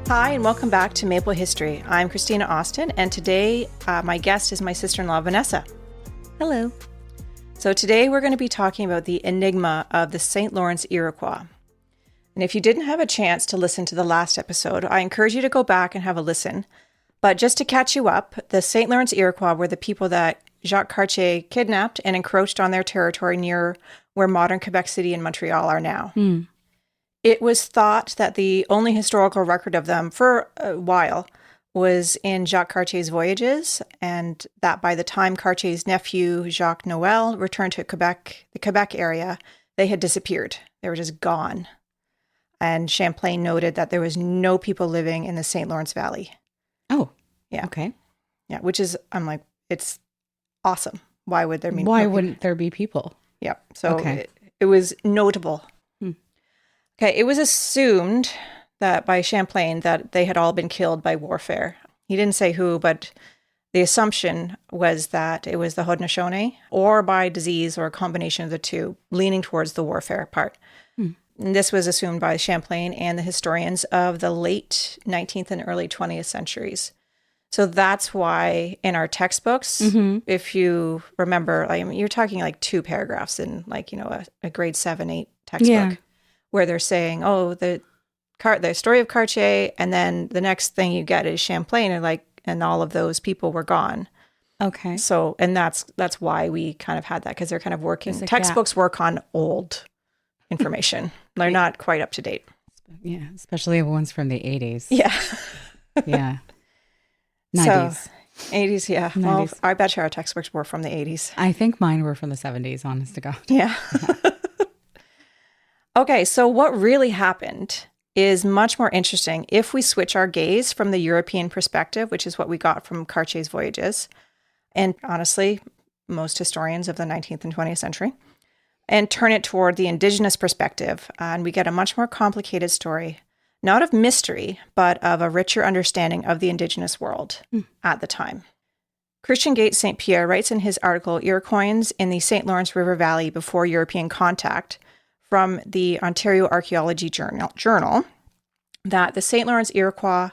Hi, and welcome back to Maple History. I'm Christina Austin, and today my guest is my sister-in-law, Vanessa. Hello. So today we're going to be talking about the enigma of the St. Lawrence Iroquois. And if you didn't have a chance to listen to the last episode, I encourage you to go back and have a listen. But just to catch you up, the St. Lawrence Iroquois were the people that Jacques Cartier kidnapped and encroached on their territory near where modern Quebec City and Montreal are now. It was thought that the only historical record of them for a while was in Jacques Cartier's voyages, and that by the time Cartier's nephew, Jacques Noel, returned to Quebec, the Quebec area, they had disappeared. They were just gone. And Champlain noted that there was no people living in the St. Lawrence Valley. Oh, yeah. Okay. Yeah, which is, I'm like, it's awesome. Why would there be Why wouldn't there be people? Yeah, so Okay. it was notable. Okay, it was assumed that by Champlain that they had all been killed by warfare. He didn't say who, but the assumption was that it was the Haudenosaunee or by disease or a combination of the two, leaning towards the warfare part. And this was assumed by Champlain and the historians of the late 19th and early 20th centuries. So that's why in our textbooks, if you remember, you're talking like 2 paragraphs in a grade 7, 8 textbook, where they're saying, oh, the story of Cartier, and then the next thing you get is Champlain, and all of those people were gone. Okay. So, and that's why we kind of had that, because they're kind of working. Textbooks work on old information. They're not quite up to date. Yeah, especially ones from the 80s. Yeah. Yeah. 90s. So, 80s, yeah. 90s. Well, I bet you our textbooks were from the 80s. I think mine were from the 70s, honest to God. Yeah. Okay, so what really happened is much more interesting if we switch our gaze from the European perspective, which is what we got from Cartier's voyages, and honestly, most historians of the 19th and 20th century, and turn it toward the Indigenous perspective, and we get a much more complicated story, not of mystery, but of a richer understanding of the Indigenous world at the time. Christian Gates St. Pierre writes in his article, Iroquois in the St. Lawrence River Valley Before European Contact, from the Ontario Archaeology Journal, that the St. Lawrence Iroquois,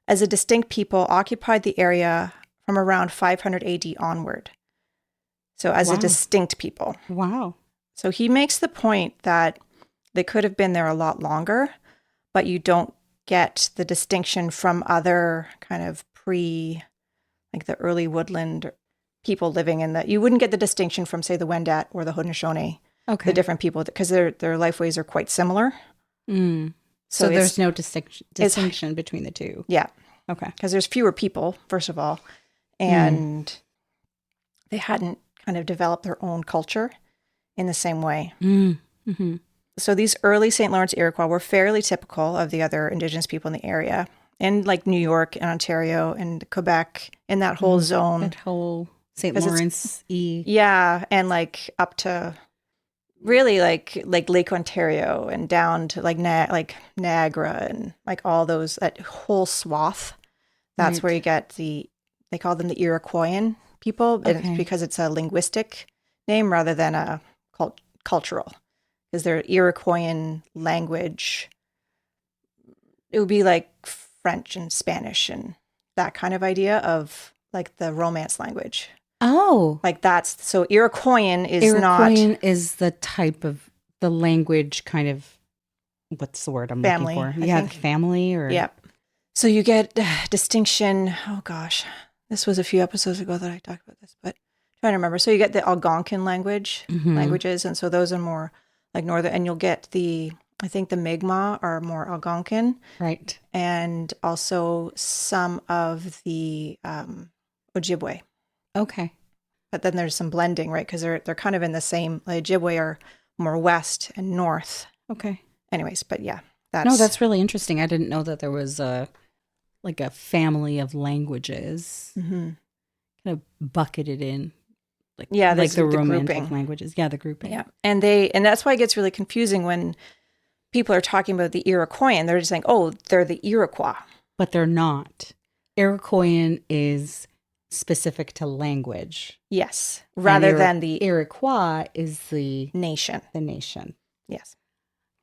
as a distinct people, occupied the area from around 500 AD onward. So as a distinct people. Wow. So he makes the point that they could have been there a lot longer, but you don't get the distinction from other kind of the early woodland people living in that. You wouldn't get the distinction from, say, the Wendat or the Haudenosaunee. Okay. The different people, because their lifeways are quite similar. So there's no distinction between the two. Yeah. Okay. Because there's fewer people, first of all, and they hadn't kind of developed their own culture in the same way. So these early St. Lawrence Iroquois were fairly typical of the other Indigenous people in the area, and like New York and Ontario and Quebec, in that whole zone. That whole St. Lawrence. Yeah, and like up to... really like Lake Ontario and down to like Niagara and like all those, that whole swath. That's where you get they call them the Iroquoian people, because it's a linguistic name rather than a cultural, because their Iroquoian language, it would be like French and Spanish and that kind of idea of like the Romance language. Oh. Like that's, so Iroquoian is is the type of the language kind of, what's the word I'm family, looking for? Yeah, family or. Yeah. So you get distinction, oh gosh, this was a few episodes ago that I talked about this, but I'm trying to remember. So you get the Algonquin languages, and so those are more like northern, and you'll get I think the Mi'kmaq are more Algonquin. Right. And also some of the Ojibwe. Okay. But then there's some blending, right? Because they're kind of in the same, the Ojibwe are more west and north. Okay. Anyways, but yeah. That's really interesting. I didn't know that there was a family of languages kind of bucketed in. Like the Romantic grouping. Languages. Yeah, the grouping. Yeah. And that's why it gets really confusing when people are talking about the Iroquoian. They're just saying, oh, they're the Iroquois. But they're not. Iroquoian is specific to language. Yes. Rather than the Iroquois is the nation. The nation. Yes.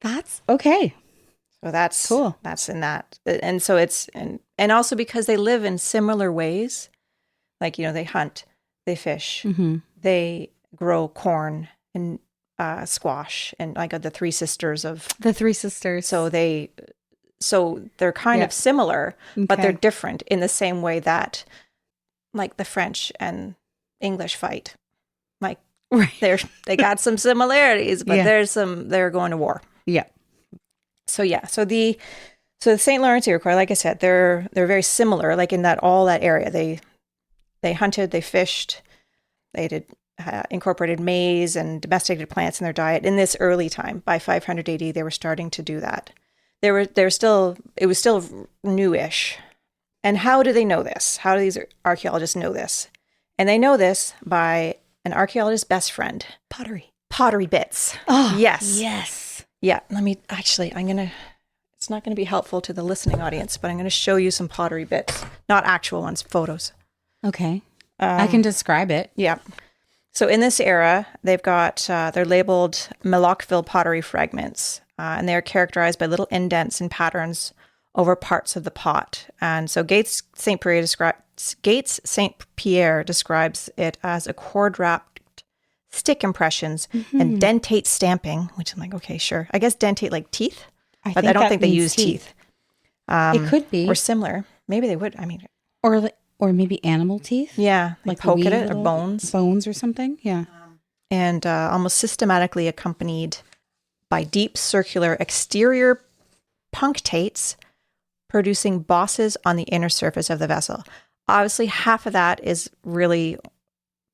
That's okay. So that's cool. That's in that. And so it's, and also because they live in similar ways, like, they hunt, they fish, they grow corn and squash, and like the three sisters. So they're kind of similar, but they're different in the same way that like the French and English fight. Like they got some similarities, but they're going to war. Yeah. So the St. Lawrence Iroquois, like I said, they're very similar, like in that all that area. They hunted, they fished, they did incorporated maize and domesticated plants in their diet. In this early time, by 500 AD, they were starting to do that. It was still newish. And how do they know this? How do these archaeologists know this? And they know this by an archaeologist's best friend. Pottery bits. Oh, yes. Yeah, it's not going to be helpful to the listening audience, but I'm going to show you some pottery bits. Not actual ones, photos. Okay. I can describe it. Yeah. So in this era, they've got, they're labeled Millockville pottery fragments, and they're characterized by little indents and patterns over parts of the pot. And so Gates St. Pierre describes it as a cord-wrapped stick impressions and dentate stamping, which I'm like, okay, sure. I guess dentate like teeth, but I don't think they use teeth. It could be. Or similar. Maybe they would. I mean, or maybe animal teeth. Yeah, like poke at it, or bones. Bones or something, yeah. And almost systematically accompanied by deep circular exterior punctates producing bosses on the inner surface of the vessel. Obviously, half of that is really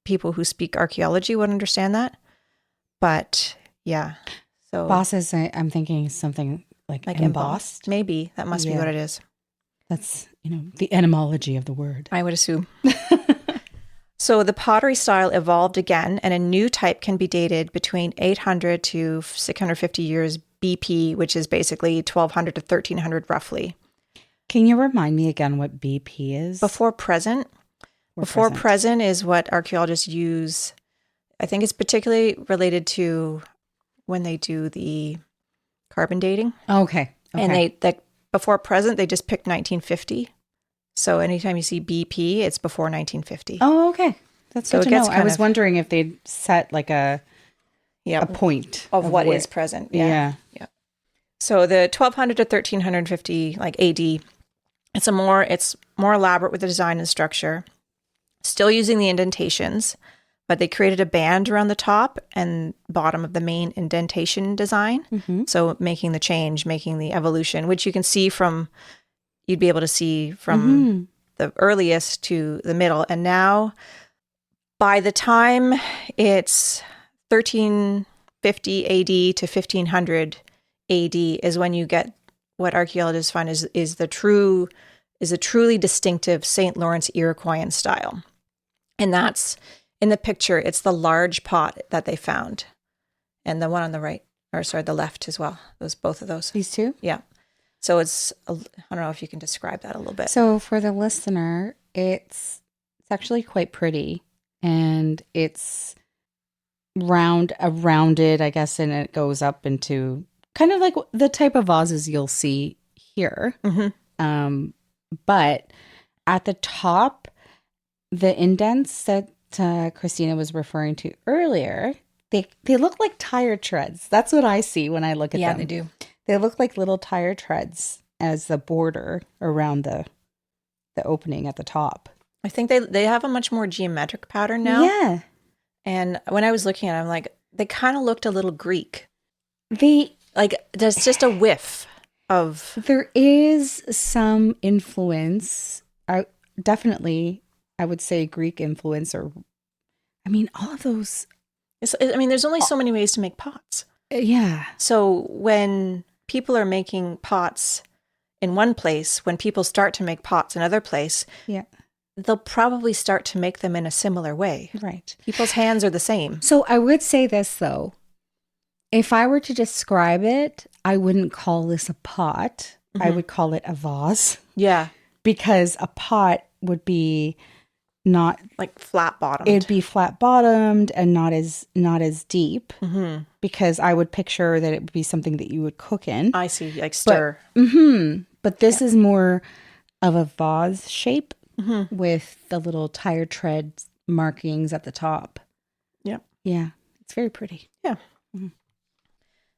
people who speak archaeology would understand that. But yeah. So bosses, I'm thinking something like embossed. Maybe. That must be what it is. That's, the etymology of the word. I would assume. So the pottery style evolved again, and a new type can be dated between 800 to 650 years BP, which is basically 1200 to 1300 roughly. Can you remind me again what BP is? Before present. Before present is what archaeologists use. I think it's particularly related to when they do the carbon dating. Okay. And before present, they just picked 1950. So anytime you see BP, it's before 1950. Oh, okay. That's good to know. I was wondering if they'd set like a point of what is present. Yeah. So the 1200 to 1350, like AD, it's more elaborate with the design and structure. Still using the indentations, but they created a band around the top and bottom of the main indentation design. So making the change, making the evolution, which you'd be able to see from the earliest to the middle. And now by the time it's 1350 AD to 1500 AD is when you get what archaeologists find is a truly distinctive St. Lawrence Iroquoian style. And that's in the picture, it's the large pot that they found. And the one on the the left as well. Both of those. These two? Yeah. So I don't know if you can describe that a little bit. So for the listener, it's actually quite pretty. And it's rounded, I guess, and it goes up into kind of like the type of vases you'll see here. But at the top, the indents that Christina was referring to earlier, they look like tire treads. That's what I see when I look at them. Yeah, they do. They look like little tire treads as the border around the opening at the top. I think they have a much more geometric pattern now. Yeah. And when I was looking at them, like, they kind of looked a little Greek. There's just a whiff of... There is some influence. Definitely, I would say Greek influence, or... I mean, all of those... there's only so many ways to make pots. Yeah. So when people are making pots in one place, when people start to make pots in another place... Yeah. They'll probably start to make them in a similar way. Right. People's hands are the same. So I would say this, though. If I were to describe it, I wouldn't call this a pot. I would call it a vase. Yeah. Because a pot would be not like flat bottomed. It'd be flat bottomed and not as deep, because I would picture that it would be something that you would cook in. I see, like stir. But this is more of a vase shape with the little tire tread markings at the top. Yep. Yeah, it's very pretty. Yeah.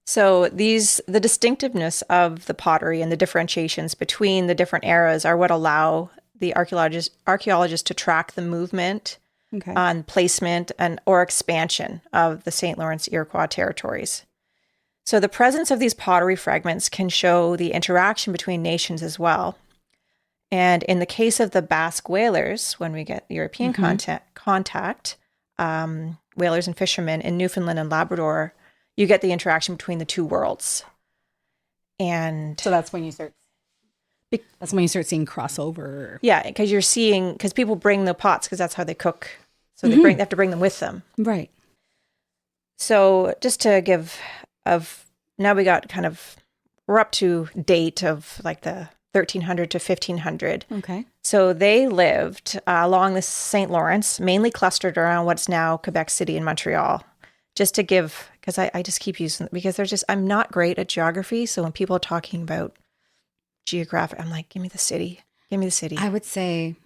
So the distinctiveness of the pottery and the differentiations between the different eras are what allow the archaeologists to track the movement on placement or expansion of the St. Lawrence Iroquois territories. So the presence of these pottery fragments can show the interaction between nations as well. And in the case of the Basque whalers, when we get European contact, whalers and fishermen in Newfoundland and Labrador, you get the interaction between the two worlds. And so that's when you start seeing crossover. Yeah, because people bring the pots because that's how they cook. So they have to bring them with them. Right. So just to give now we're up to date of like the 1300 to 1500. Okay. So they lived along the St. Lawrence, mainly clustered around what's now Quebec City and Montreal. Just to give, because I just keep using, because I'm not great at geography. So when people are talking about geographic, I'm like, give me the city. I would say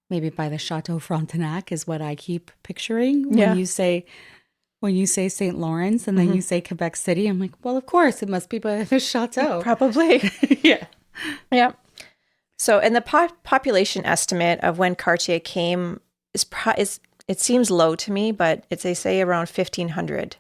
maybe by the Chateau Frontenac is what I keep picturing when you say St. Lawrence and then you say Quebec City. I'm like, well, of course it must be by the chateau. Probably. Yeah. Yeah. So, and the population estimate of when Cartier came is it seems low to me, but they say around 1,500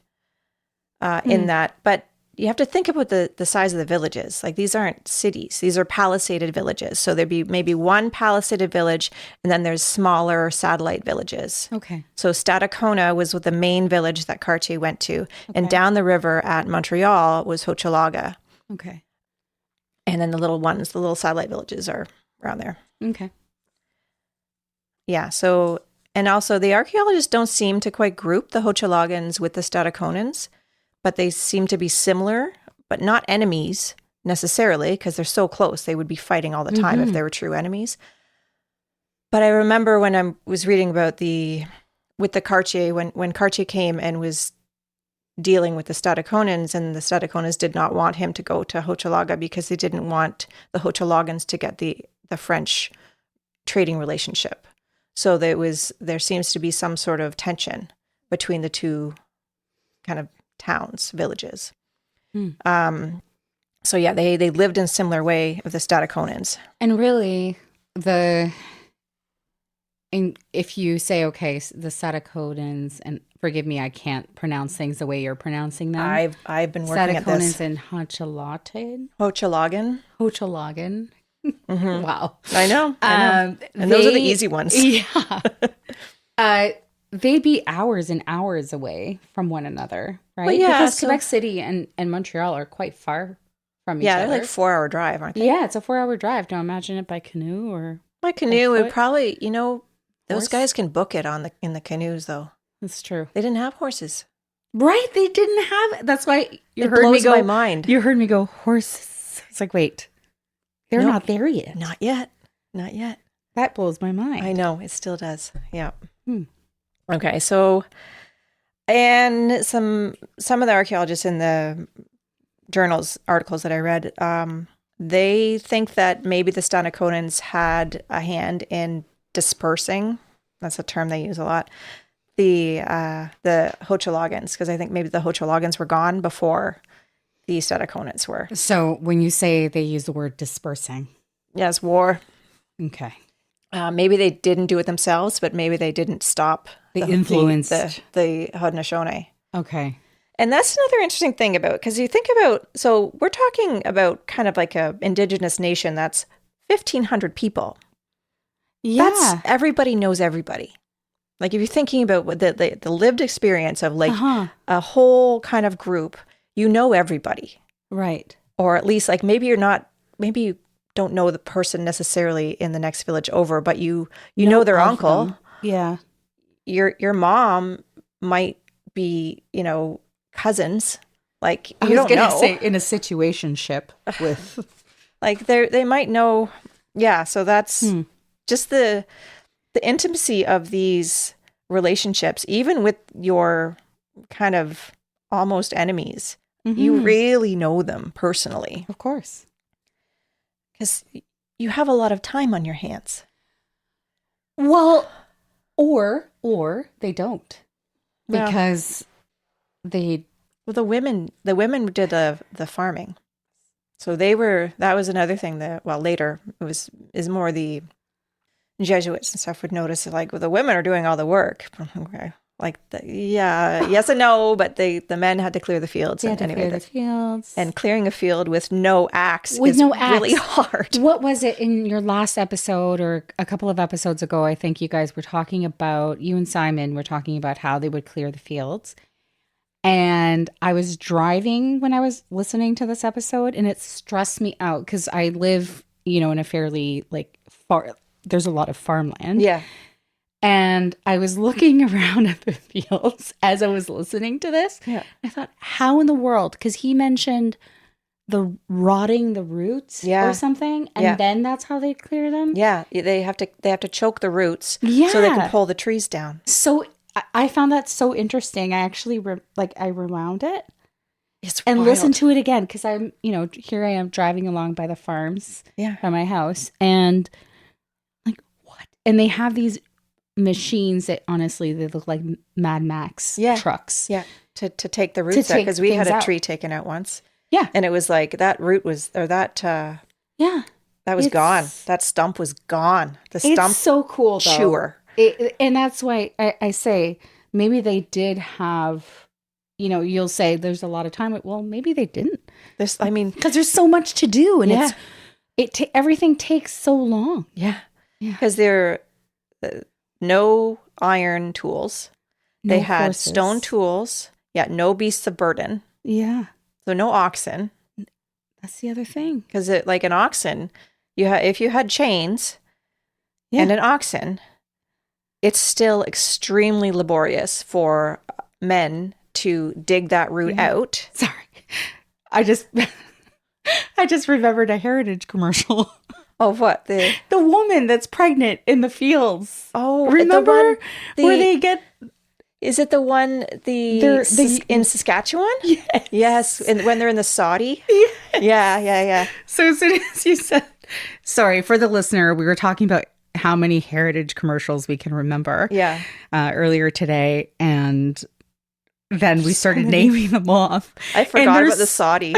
in that. But you have to think about the size of the villages. Like, these aren't cities. These are palisaded villages. So there'd be maybe one palisaded village, and then there's smaller satellite villages. Okay. So Stadacona was the main village that Cartier went to. And down the river at Montreal was Hochelaga. Okay. And then the little satellite villages are around there. Okay. Yeah, so... And also, the archaeologists don't seem to quite group the Hochelagans with the Stadaconans, but they seem to be similar, but not enemies necessarily, because they're so close. They would be fighting all the time if they were true enemies. But I remember when I was reading about with the Cartier, when Cartier came and was dealing with the Stadaconans, and the Stadaconans did not want him to go to Hochelaga because they didn't want the Hochelagans to get the French trading relationship. So there seems to be some sort of tension between the two kind of towns, villages. So yeah, they lived in a similar way with the Stadaconans. And really, if you say, okay, the Stadaconans, and forgive me, I can't pronounce things the way you're pronouncing them. I've been working at this. Stadaconans and Hochelagan. Hochelagan. Wow. I know. And those are the easy ones. Yeah. They'd be hours and hours away from one another, right? Well, yeah, because Quebec City and Montreal are quite far from each other. Yeah, they're like 4-hour drive, aren't they? Yeah, it's a 4-hour drive. Now imagine it by canoe or... By canoe would probably, those guys can book it in the canoes, though. That's true. They didn't have horses. Right, they didn't have it. That's why it blows my mind. You heard me go, horses. It's like, wait. They're not there yet. Not yet. That blows my mind. I know. It still does. Yeah. Okay. So, and some of the archaeologists in the articles that I read, they think that maybe the Stadaconans had a hand in dispersing. That's a term they use a lot. The Hochelagans, because I think maybe the Hochelagans were gone before the Stadaconans were. So when you say they use the word dispersing. Yes, war. Okay. Maybe they didn't do it themselves, but maybe they didn't stop the influence. The Haudenosaunee. Okay. And that's another interesting thing because you think about, so we're talking about kind of like a indigenous nation that's 1,500 people. Yeah. Everybody knows everybody. Like if you're thinking about the lived experience of like a whole kind of group, you know everybody. Right. Or at least like maybe you don't know the person necessarily in the next village over, but you know their uncle. Them. Yeah. Your mom might be, cousins. Like you don't know. I was going to say in a situationship with like they might know. Yeah. So that's just the intimacy of these relationships, even with your kind of almost enemies, you really know them personally. Of course. Because you have a lot of time on your hands. Well, or they don't. Because the women did the farming. So that was another thing that, later is more the Jesuits and stuff would notice, like, the women are doing all the work. Okay. Like, yes and no, but the men had to clear the fields. And clearing a field with no axe really hard. What was it in your last episode or a couple of episodes ago? I think you guys were talking about, you and Simon were talking about how they would clear the fields. And I was driving when I was listening to this episode, and it stressed me out because I live, in a fairly there's a lot of farmland. Yeah. And I was looking around at the fields as I was listening to this. Yeah. I thought, how in the world? Because he mentioned the rotting the roots or something, and then that's how they clear them. Yeah, they have to choke the roots so they can pull the trees down. So I found that so interesting. I actually I rewound it and listened to it again because I'm here I am driving along by the farms by my house, and like, what? And they have these machines that honestly they look like Mad Max trucks. Yeah, to take the roots out, because we had a tree taken out once. Yeah, and it was like that root was that was gone. That stump was gone. The stump. It's so cool, though. Sure. And that's why I say maybe they did have, you'll say there's a lot of time. Well, maybe they didn't. Because there's so much to do, and everything takes so long. Yeah, because they're no iron tools. They had horses. Stone tools. Yeah, no beasts of burden. Yeah, so no oxen. That's the other thing. Because like an oxen, if you had chains and an oxen, it's still extremely laborious for men to dig that root out. Sorry. I just remembered a Heritage commercial. Oh, what? The woman that's pregnant in the fields. Oh, remember where they get... Is it the one in Saskatchewan? Yes. Yes, and when they're in the Saudi? Yes. Yeah. So as soon as you said... Sorry, for the listener, we were talking about how many Heritage commercials we can remember earlier today, and then we started naming them off. I forgot about the Saudi.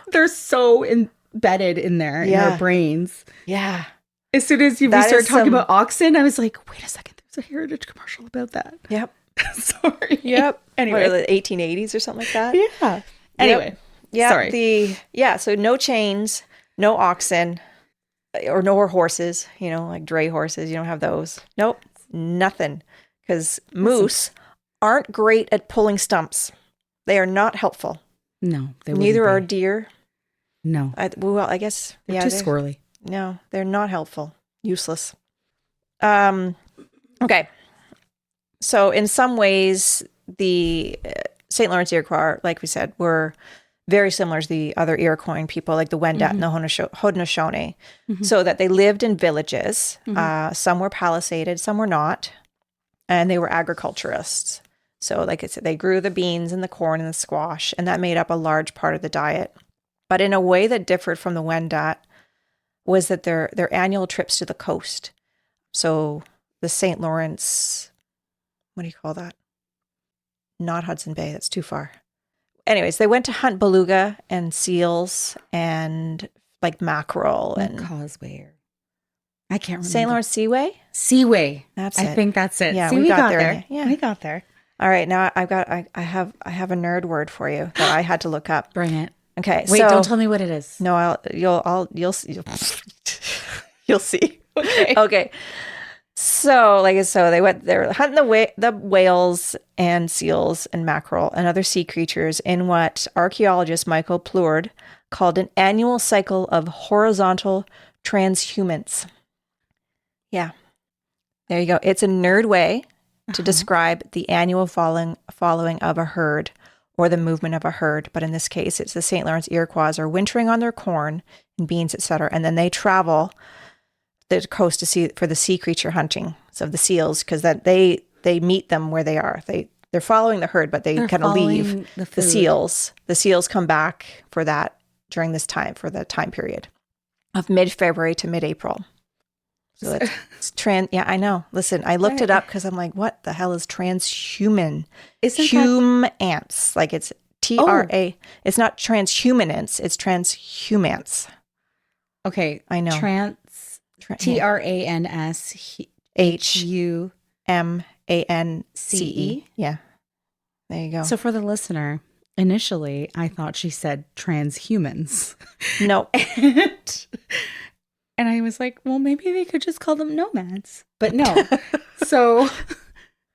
They're so embedded in there in our brains. Yeah. As soon as we started talking about oxen, I was like, wait a second, there's a Heritage commercial about that. Yep. Sorry. Yep. Anyway. What, the 1880s or something like that? Yeah. Anyway. Yeah. Sorry. So no chains, no oxen, or horses, like dray horses. You don't have those. Nope. Nothing. Because moose aren't great at pulling stumps. They are not helpful. No, they wouldn't Neither be. are deer. No. I guess. They're too squirrely. No, they're not helpful. Useless. Okay. So in some ways, the St. Lawrence Iroquois, like we said, were very similar to the other Iroquois people, like the Wendat and the Haudenosaunee, so that they lived in villages. Some were palisaded, some were not, and they were agriculturists. So like I said, they grew the beans and the corn and the squash, and that made up a large part of the diet. But in a way that differed from the Wendat was that their annual trips to the coast. So the St. Lawrence... What do you call that? Not Hudson Bay. That's too far. Anyways, they went to hunt beluga and seals and like mackerel and Causeway. I can't remember. St. Lawrence Seaway? Seaway. That's it. I think that's it. Yeah, See, we got there. Yeah, we got there. All right, now I have a nerd word for you that I had to look up. Bring it. Okay. Wait, don't tell me what it is. No, you'll see. Okay. Okay. So they were hunting the whales and seals and mackerel and other sea creatures in what archaeologist Michael Plourde called an annual cycle of horizontal transhumance. Yeah. There you go. It's a nerd way to describe the annual following of a herd or the movement of a herd. But in this case, it's the St. Lawrence Iroquois are wintering on their corn and beans, etc. And then they travel the coast for the sea creature hunting. So the seals, because that they meet them where they are. They're following the herd, but they kind of leave the seals. The seals come back for that during this time, for the time period of mid-February to mid-April. So it's yeah, I know. Listen, I looked it up because I'm like, what the hell is transhuman? Humance. Like it's TRA. It's not transhumanance. It's transhumance. Okay. I know. TRANSHUMANCE. Yeah. There you go. So for the listener, initially I thought she said transhumans. No. And I was like, well, maybe they could just call them nomads. But no. So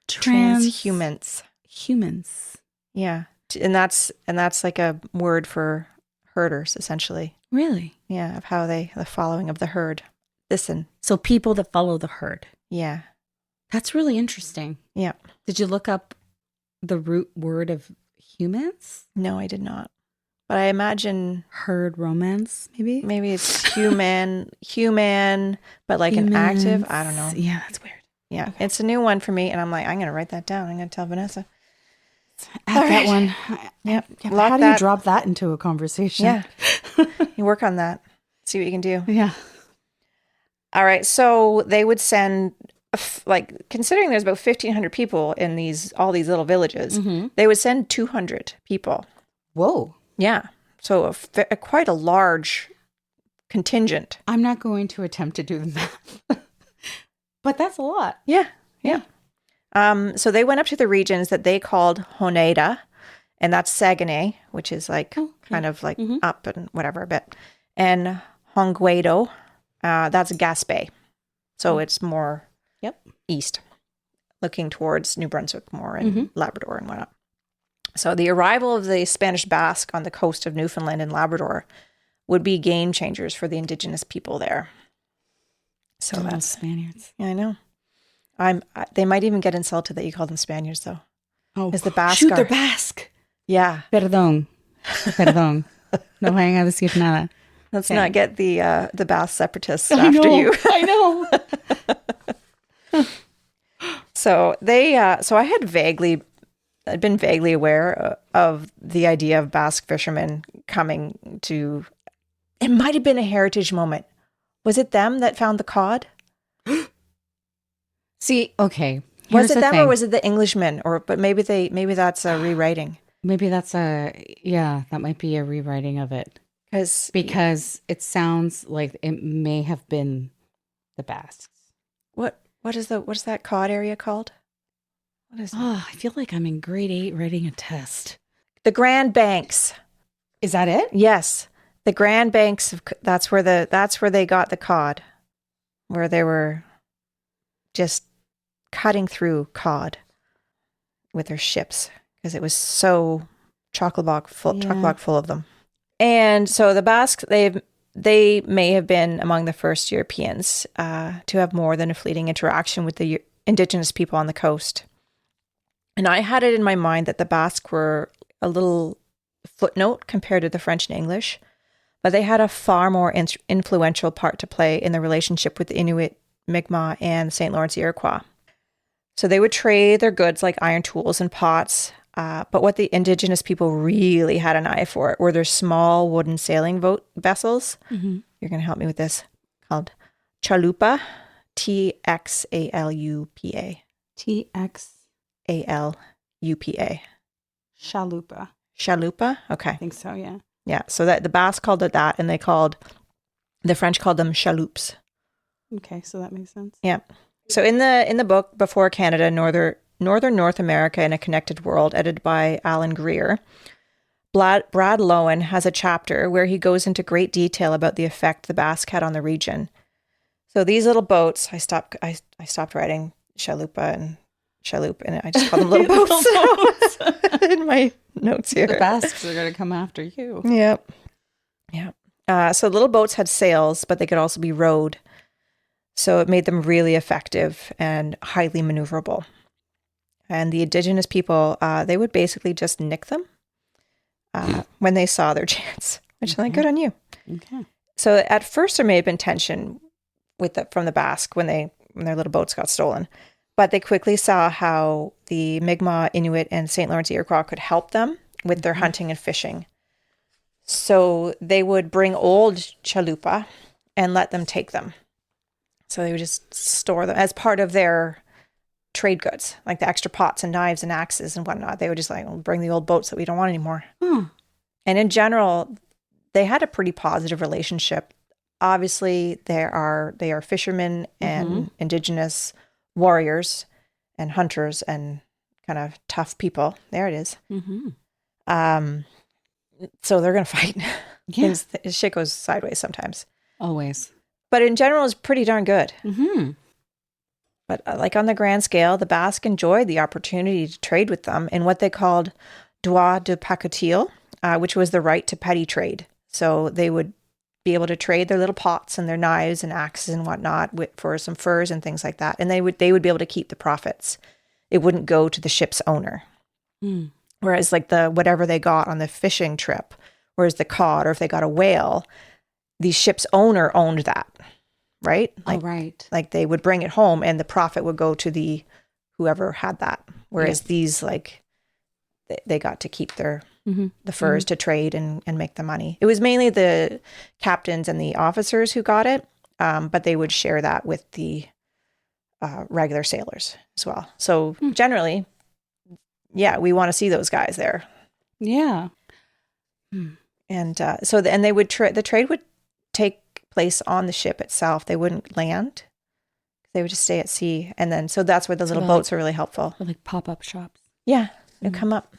transhumans. Humans. Yeah. And that's like a word for herders, essentially. Really? Yeah, of how the following of the herd. Listen. So people that follow the herd. Yeah. That's really interesting. Yeah. Did you look up the root word of humans? No, I did not. But I imagine herd romance, maybe? Maybe it's human, but like an active. I don't know. Yeah, that's weird. Yeah, okay. It's a new one for me, and I'm like, I'm going to write that down. I'm going to tell Vanessa. Add that one. Yep. How do you drop that into a conversation? Yeah. You work on that. See what you can do. Yeah. All right. So they would send, like, considering there's about 1,500 people in all these little villages, they would send 200 people. Whoa. Yeah. So quite a large contingent. I'm not going to attempt to do the math. But that's a lot. Yeah. Yeah. So they went up to the regions that they called Honeida, and that's Saguenay, which is like kind of like up and whatever a bit. And Honguedo, that's Gaspé. So it's more east, looking towards New Brunswick more and Labrador and whatnot. So the arrival of the Spanish Basque on the coast of Newfoundland and Labrador would be game changers for the indigenous people there. So that's Spaniards. Yeah, I know. They might even get insulted that you call them Spaniards, though. Oh, because the Basque they're Basque. Yeah. Perdón. No vayan a decir nada. Let's not get the Basque separatists after you. I know. So I'd been vaguely aware of the idea of Basque fishermen coming to. It might have been a heritage moment. Was it them that found the cod? See, okay. Was it them or was it the Englishmen? But maybe that's a rewriting. Maybe that might be a rewriting of it. Because it sounds like it may have been the Basques. What is that cod area called? What is it? Oh, I feel like I'm in grade 8 writing a test. The Grand Banks. Is that it? Yes. The Grand Banks that's where they got the cod. Where they were just cutting through cod with their ships because it was so chock-a-block full of them. And so the Basques, they may have been among the first Europeans to have more than a fleeting interaction with the indigenous people on the coast. And I had it in my mind that the Basques were a little footnote compared to the French and English, but they had a far more influential part to play in the relationship with the Inuit, Mi'kmaq, and St. Lawrence Iroquois. So they would trade their goods like iron tools and pots, but what the indigenous people really had an eye for were their small wooden sailing vessels. Mm-hmm. You're going to help me with this, called chalupa, T-X-A-L-U-P-A. T-X-A-L-U-P-A. Chalupa. Chalupa? Okay. I think so, yeah. Yeah, so that the Basques called it that, and the French called them chaloupes. Okay, so that makes sense. Yeah. So in the book Before Canada, Northern North America in a Connected World, edited by Alan Greer, Brad Lowen has a chapter where he goes into great detail about the effect the Basque had on the region. So these little boats, I stopped writing chalupa and chaloupe, and I just call them little boats in my notes here. The Basques are going to come after you. Yep. Yeah. So little boats had sails, but they could also be rowed. So it made them really effective and highly maneuverable. And the indigenous people, they would basically just nick them when they saw their chance, which I'm like, good on you. Okay. So at first there may have been tension from the Basque when they when their little boats got stolen. But they quickly saw how the Mi'kmaq, Inuit, and St. Lawrence Iroquois could help them with their hunting and fishing. So they would bring old chalupa and let them take them. So they would just store them as part of their trade goods, like the extra pots and knives and axes and whatnot. They would just bring the old boats that we don't want anymore. And in general, they had a pretty positive relationship. Obviously, they are fishermen and indigenous warriors and hunters and kind of tough people. There it is. So they're going to fight. Yeah. Shit goes sideways sometimes. Always. But in general, it's pretty darn good. But like on the grand scale, the Basques enjoyed the opportunity to trade with them in what they called droit de pacotille, which was the right to petty trade. So they would be able to trade their little pots and their knives and axes and whatnot for some furs and things like that. And they would be able to keep the profits. It wouldn't go to the ship's owner. Whereas like whatever they got on the fishing trip, whereas the cod, or if they got a whale, the ship's owner owned that, right? Like, like they would bring it home and the profit would go to whoever had that. Whereas these, like, they got to keep the furs to trade and make the money. It was mainly the captains and the officers who got it, but they would share that with the regular sailors as well. So generally, yeah, we want to see those guys there. Yeah. And they would the trade would take place on the ship itself. They wouldn't land. They would just stay at sea. And then, so that's where the little boats are really helpful. Like pop-up shops. Yeah. They'd come up.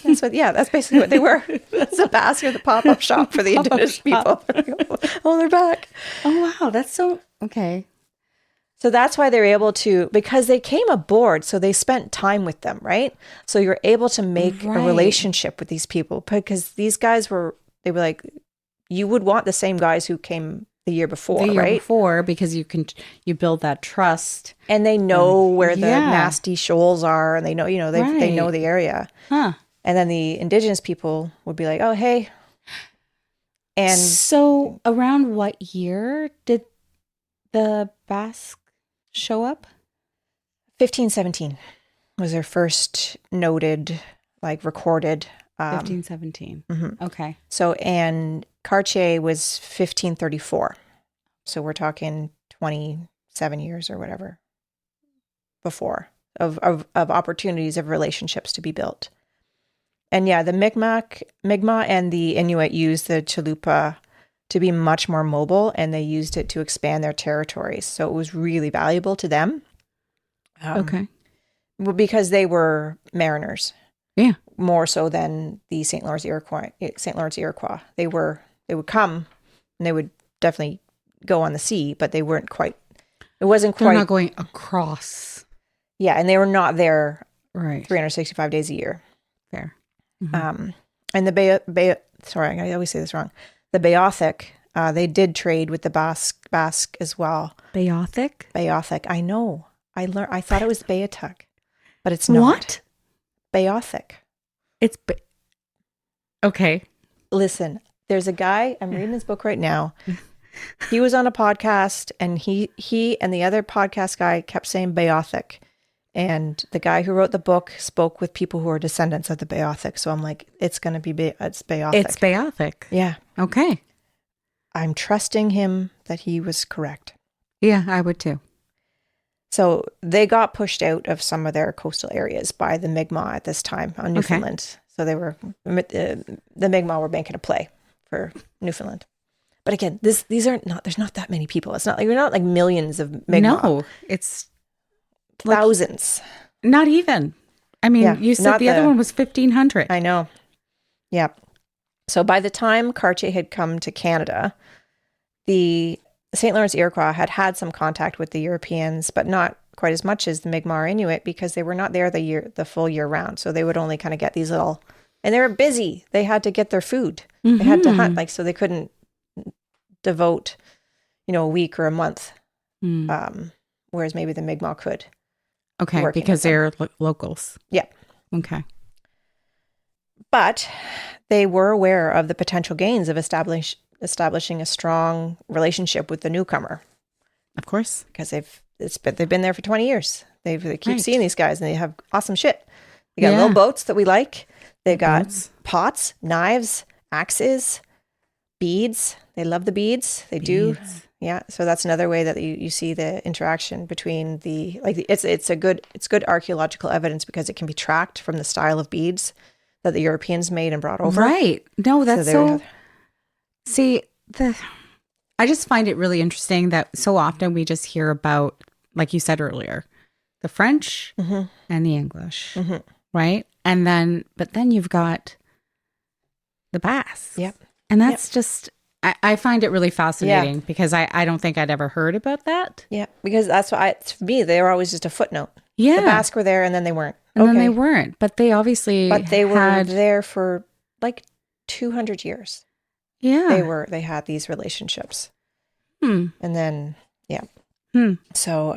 That's basically what they were. That's a Basque or the pop-up shop for the indigenous people. Oh, they're back. Oh, wow. That's so, okay. So that's why they're able to, because they came aboard, so they spent time with them, right? So you're able to make a relationship with these people, because these guys they were like, you would want the same guys who came the year before, because you build that trust. And they know where the nasty shoals are, and they know, they know the area. And then the indigenous people would be like, oh, hey. And so around what year did the Basques show up? 1517 was their first noted, like, recorded. 1517. Okay. So, and Cartier was 1534. So we're talking 27 years or whatever before of opportunities of relationships to be built. And yeah, the Mi'kmaq and the Inuit used the chalupa to be much more mobile, and they used it to expand their territories. So it was really valuable to them. Okay. Because they were mariners. Yeah. More so than the St. Lawrence Iroquois. They would come and they would definitely go on the sea, but they're not going across. Yeah. And they were not there 365 days a year. Fair. And the sorry, I always say this wrong. The Beothuk, they did trade with the Basque as well. Beothuk? I know. I thought it was Beothuk, but it's not. What? Beothuk. It's okay. Listen, there's a guy, I'm reading his book right now. He was on a podcast, and he and the other podcast guy kept saying Beothuk. And the guy who wrote the book spoke with people who are descendants of the Beothuk. So I'm like, it's going to be it's Beothuk. It's Beothuk. Yeah. Okay. I'm trusting him that he was correct. Yeah, I would too. So they got pushed out of some of their coastal areas by the Mi'kmaq at this time on Newfoundland. Okay. So they were, the Mi'kmaq were making a play for Newfoundland. But again, there's not that many people. It's not like, we're not like millions of Mi'kmaq. No, it's thousands. Not even. I mean, you said the other one was 1,500. I know. Yeah. So by the time Cartier had come to Canada, the St. Lawrence Iroquois had some contact with the Europeans, but not quite as much as the Mi'kmaq or Inuit, because they were not there the full year round. So they would only kind of get these little, and they were busy. They had to get their food. They had to hunt, so they couldn't devote, a week or a month. Whereas maybe the Mi'kmaq could. Okay, because they're locals. Yeah. Okay. But they were aware of the potential gains of establishing a strong relationship with the newcomer. Of course. Because but they've been there for 20 years. They keep seeing these guys, and they have awesome shit. They got little boats that we like. They've got pots, knives, axes, beads. They love the beads. They do. Yeah. So that's another way that you see the interaction between it's good archaeological evidence because it can be tracked from the style of beads that the Europeans made and brought over. Right. No, that's I just find it really interesting that so often we just hear about, like you said earlier, the French and the English, right? But then you've got the Basques. Yep. And that's just, I find it really fascinating because I don't think I'd ever heard about that. Yeah, because that's why, for me, they were always just a footnote. Yeah. The Basques were there and then they weren't. And then they weren't, but they obviously were there for like 200 years. Yeah. They had these relationships. And then, So,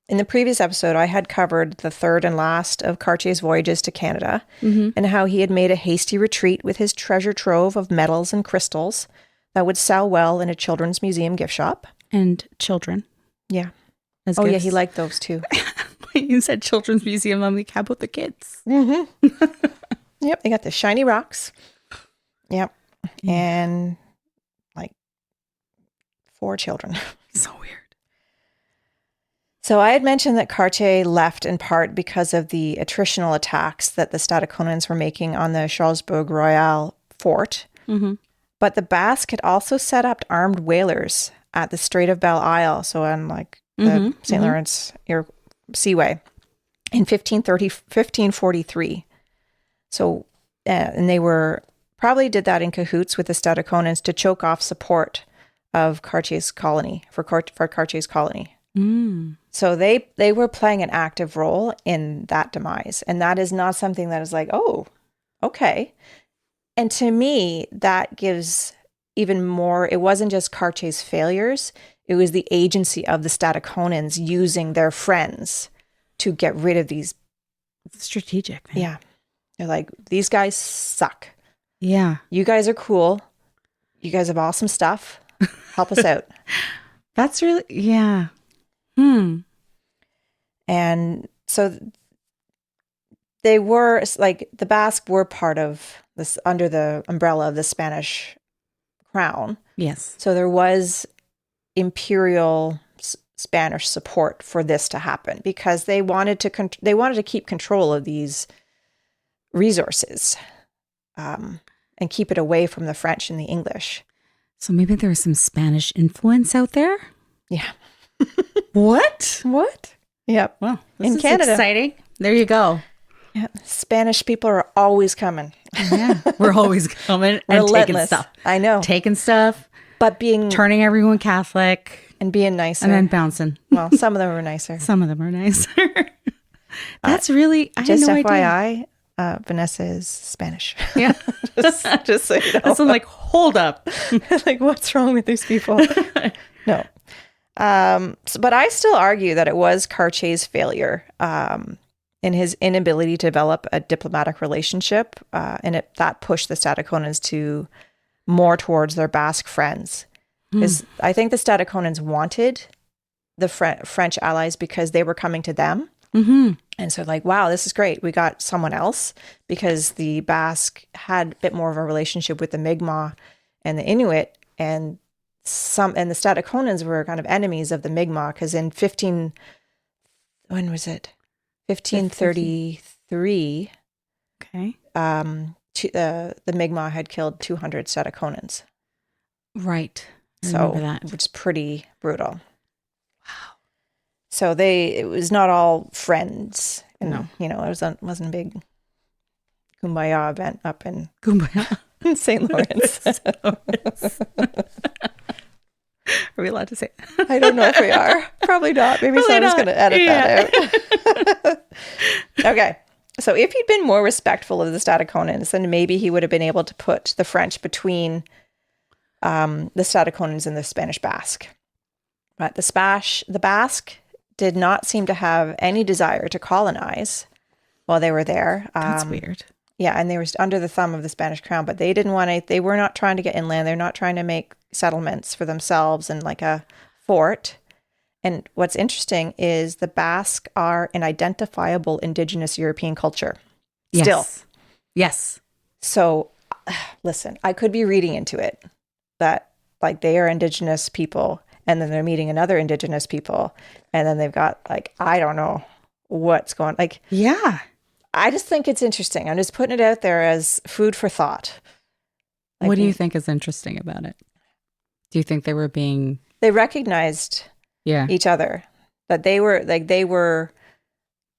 in the previous episode, I had covered the third and last of Cartier's voyages to Canada and how he had made a hasty retreat with his treasure trove of metals and crystals that would sell well in a children's museum gift shop. And children. Yeah. As gifts. Yeah, he liked those too. You said children's museum. I'm like, how about the kids? Yep, they got the shiny rocks. Yep. And like 4 children. So weird. So I had mentioned that Cartier left in part because of the attritional attacks that the Stadaconans were making on the Charlesbourg Royal fort. But the Basques had also set up armed whalers at the Strait of Belle Isle, so on like the St. Lawrence Seaway, in 1543. So, and they probably did that in cahoots with the Stadaconans to choke off support of Cartier's colony, for Cartier's colony. So they were playing an active role in that demise. And that is not something that is like, oh, okay. And to me, that gives even more, it wasn't just Cartier's failures, it was the agency of the Stadaconans using their friends to get rid of these. It's strategic, man. Yeah. They're like, these guys suck. Yeah. You guys are cool. You guys have awesome stuff. Help us out. That's really, yeah. And so they were like, the Basques were part of this, under the umbrella of the Spanish crown. Yes. So there was imperial Spanish support for this to happen because they wanted to keep control of these resources and keep it away from the French and the English. So maybe there was some Spanish influence out there? Yeah. What? Yep. Well, in Canada. Exciting. There you go. Yeah. Spanish people are always coming. Yeah. We're always coming and taking stuff. I know. Taking stuff. But turning everyone Catholic. And being nicer. And then bouncing. Well, some of them are nicer. That's really, I just had no FYI, Vanessa is Spanish. Yeah. just so you know. So I'm like, hold up. Like, what's wrong with these people? No. But I still argue that it was Cartier's failure in his inability to develop a diplomatic relationship, and that pushed the Stadaconans to more towards their Basque friends. Because I think the Stadaconans wanted the French allies because they were coming to them. And so like, wow, this is great. We got someone else, because the Basque had a bit more of a relationship with the Mi'kmaq and the Inuit, and the Stadaconans were kind of enemies of the Mi'kmaq, because in 1533, okay, the Mi'kmaq had killed 200 Stadaconans. Right. So, which is pretty brutal. Wow. So it was not all friends. And, no. It wasn't a big kumbaya event up in St. Lawrence. Are we allowed to say it? I don't know if we are. Probably not. Maybe someone's going to edit that out. Okay. So if he'd been more respectful of the Stadaconans, then maybe he would have been able to put the French between the Stadaconans and the Spanish Basque. But the Basque did not seem to have any desire to colonize while they were there. That's weird. Yeah, and they were under the thumb of the Spanish crown, but they didn't want to, they were not trying to get inland. They're not trying to make settlements for themselves and like a fort. And what's interesting is the Basque are an identifiable indigenous European culture. Still. Yes. So, listen, I could be reading into it that like they are indigenous people and then they're meeting another indigenous people and then they've got like, I don't know what's going like. Yeah. I just think it's interesting. I'm just putting it out there as food for thought. Like, what do you think is interesting about it? Do you think they were being... They recognized each other, that they were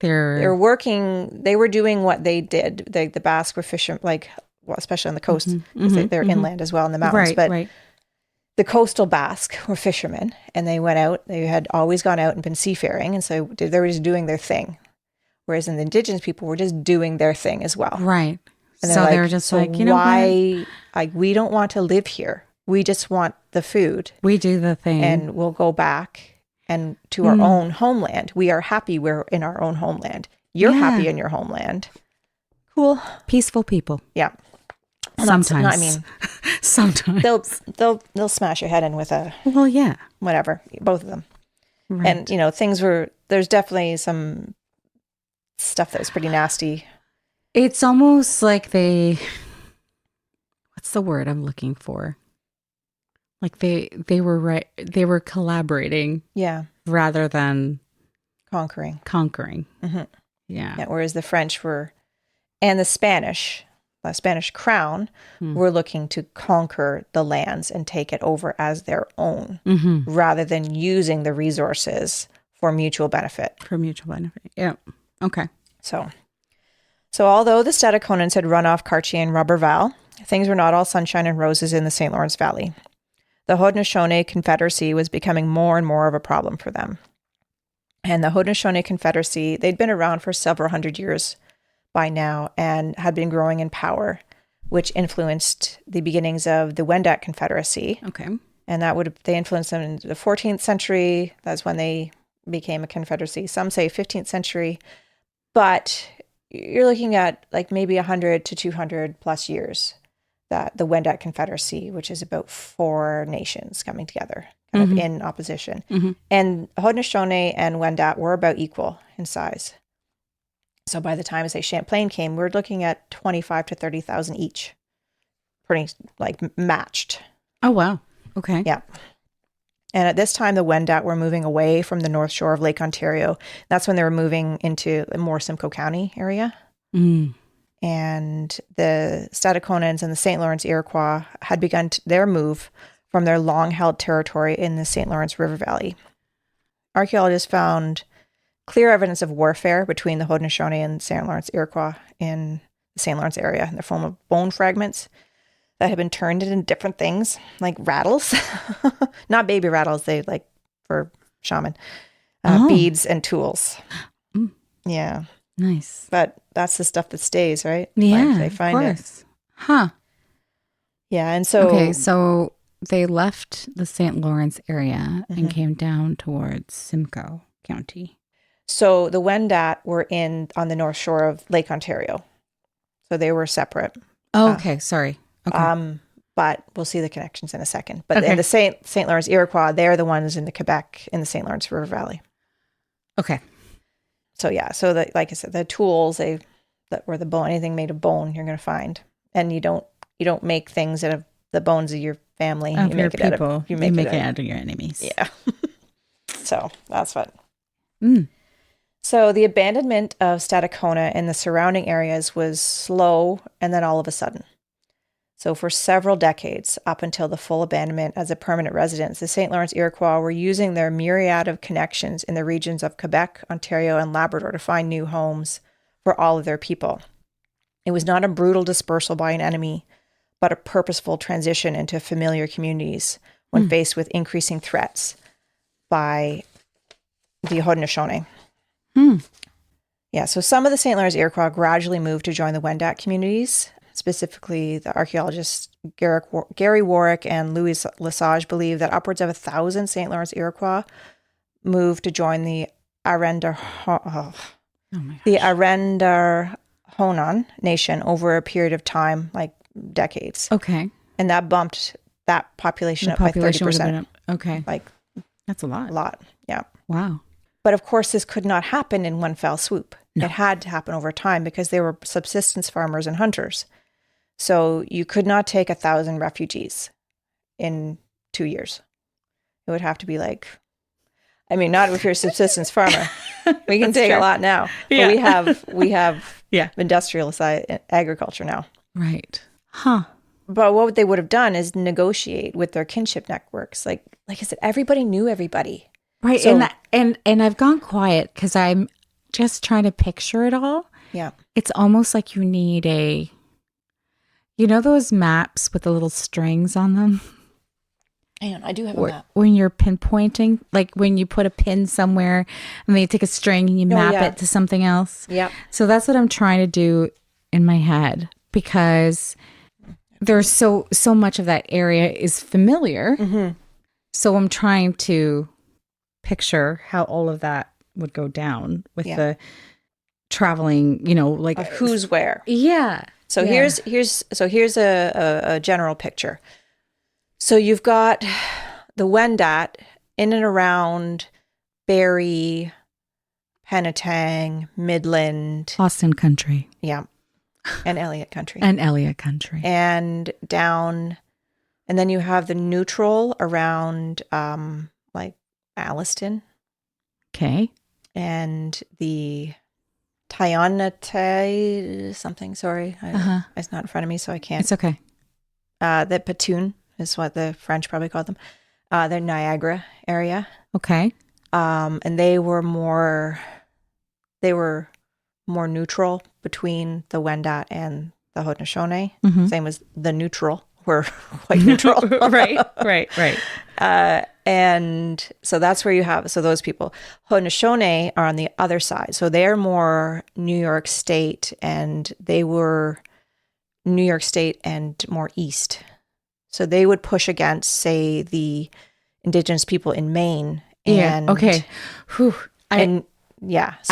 they're working, they were doing what they did. The Basques were fishing, like, well, especially on the coast, because they're inland as well in the mountains. But the coastal Basque were fishermen, and they went out. They had always gone out and been seafaring, and so they were just doing their thing. Whereas the indigenous people were just doing their thing as well. Right. And so they were just so like, you know why? Like, we don't want to live here. We just want the food. We do the thing. And we'll go back and to our own homeland. We are happy we're in our own homeland. You're happy in your homeland. Cool. Peaceful people. Yeah. Sometimes. Sometimes. They'll smash your head in with a... Well, yeah. Whatever. Both of them. Right. And, there's definitely some stuff that was pretty nasty. It's almost like what's the word I'm looking for? Like they were collaborating. Yeah. Rather than conquering. Mm-hmm. Yeah. Whereas the French and the Spanish crown were looking to conquer the lands and take it over as their own rather than using the resources for mutual benefit. Yeah. Okay. So although the Stadaconans had run off Cartier and Roberval, things were not all sunshine and roses in the St. Lawrence Valley. The Haudenosaunee Confederacy was becoming more and more of a problem for them. And the Haudenosaunee Confederacy, they'd been around for several hundred years by now and had been growing in power, which influenced the beginnings of the Wendat Confederacy. Okay. And they influenced them in the 14th century. That's when they became a confederacy. Some say 15th century. But you're looking at like maybe 100 to 200 plus years that the Wendat Confederacy, which is about 4 nations coming together kind of in opposition. And Haudenosaunee and Wendat were about equal in size. So by the time, say, Champlain came, we're looking at 25 to 30,000 each. Pretty like matched. Oh, wow. Okay. Yeah. And at this time, the Wendat were moving away from the north shore of Lake Ontario. That's when they were moving into the more Simcoe County area. And the Stadaconans and the St. Lawrence Iroquois had begun their move from their long-held territory in the St. Lawrence River Valley. Archaeologists found clear evidence of warfare between the Haudenosaunee and St. Lawrence Iroquois in the St. Lawrence area in the form of bone fragments that had been turned into different things, like rattles. Not baby rattles, they like for shaman. Beads and tools. Yeah. Nice. But that's the stuff that stays, right? Yeah, like they find of course. It. Huh. Yeah, and so... Okay, so they left the St. Lawrence area and came down towards Simcoe County. So the Wendat were on the north shore of Lake Ontario. So they were separate. Oh, okay. Sorry. Okay. But we'll see the connections in a second. But in the St. Lawrence Iroquois, they're the ones in the Quebec in the St. Lawrence River Valley. Okay. So yeah, so like I said, the tools that were the bone, anything made of bone, you're going to find, and you don't make things out of the bones of your family. Of you your make it people. Out of, you make it out of your enemies. Yeah. So that's what. So the abandonment of Stadacona and the surrounding areas was slow, and then all of a sudden. So for several decades, up until the full abandonment as a permanent residence, the St. Lawrence Iroquois were using their myriad of connections in the regions of Quebec, Ontario, and Labrador to find new homes for all of their people. It was not a brutal dispersal by an enemy, but a purposeful transition into familiar communities when faced with increasing threats by the Haudenosaunee. Yeah, so some of the St. Lawrence Iroquois gradually moved to join the Wendat communities. Specifically, the archaeologists Gary Warwick and Louis Lesage believe that upwards of 1,000 St. Lawrence Iroquois moved to join the Arendarrhonian nation over a period of time, like decades. Okay. And that bumped that population up by 30%. Okay. Like, that's a lot. A lot, yeah. Wow. But of course, this could not happen in one fell swoop. No. It had to happen over time because they were subsistence farmers and hunters. So you could not take 1,000 refugees in 2 years. It would have to be like, I mean, not if you're a subsistence farmer. We can take a lot now. Yeah. But we have industrialized agriculture now. Right. Huh. But what they would have done is negotiate with their kinship networks. Like I said, everybody knew everybody. Right. So, and I've gone quiet because I'm just trying to picture it all. Yeah. It's almost like you need those maps with the little strings on them? Hang on, I do have a map. When you're pinpointing, like when you put a pin somewhere and then you take a string and you map it to something else. Yeah. So that's what I'm trying to do in my head because there's so much of that area is familiar. Mm-hmm. So I'm trying to picture how all of that would go down with the traveling, like of who's where. Yeah. So here's a general picture. So you've got the Wendat in and around Barrie, Penetang, Midland. Austin country. Yeah. And Elliott country. And down, and then you have the neutral around like Alliston. Okay. And the Tayonate something, sorry. It's not in front of me, so I can't. It's okay. The Patoon is what the French probably called them. The Niagara area. Okay. And they were more neutral between the Wendat and the Haudenosaunee. Mm-hmm. Same as the neutral. We're quite neutral. Right. And so that's where you have, so those people. Haudenosaunee are on the other side. So they're more New York State, and they were New York State and more east. So they would push against, say, the indigenous people in Maine. And, okay. Whew. So I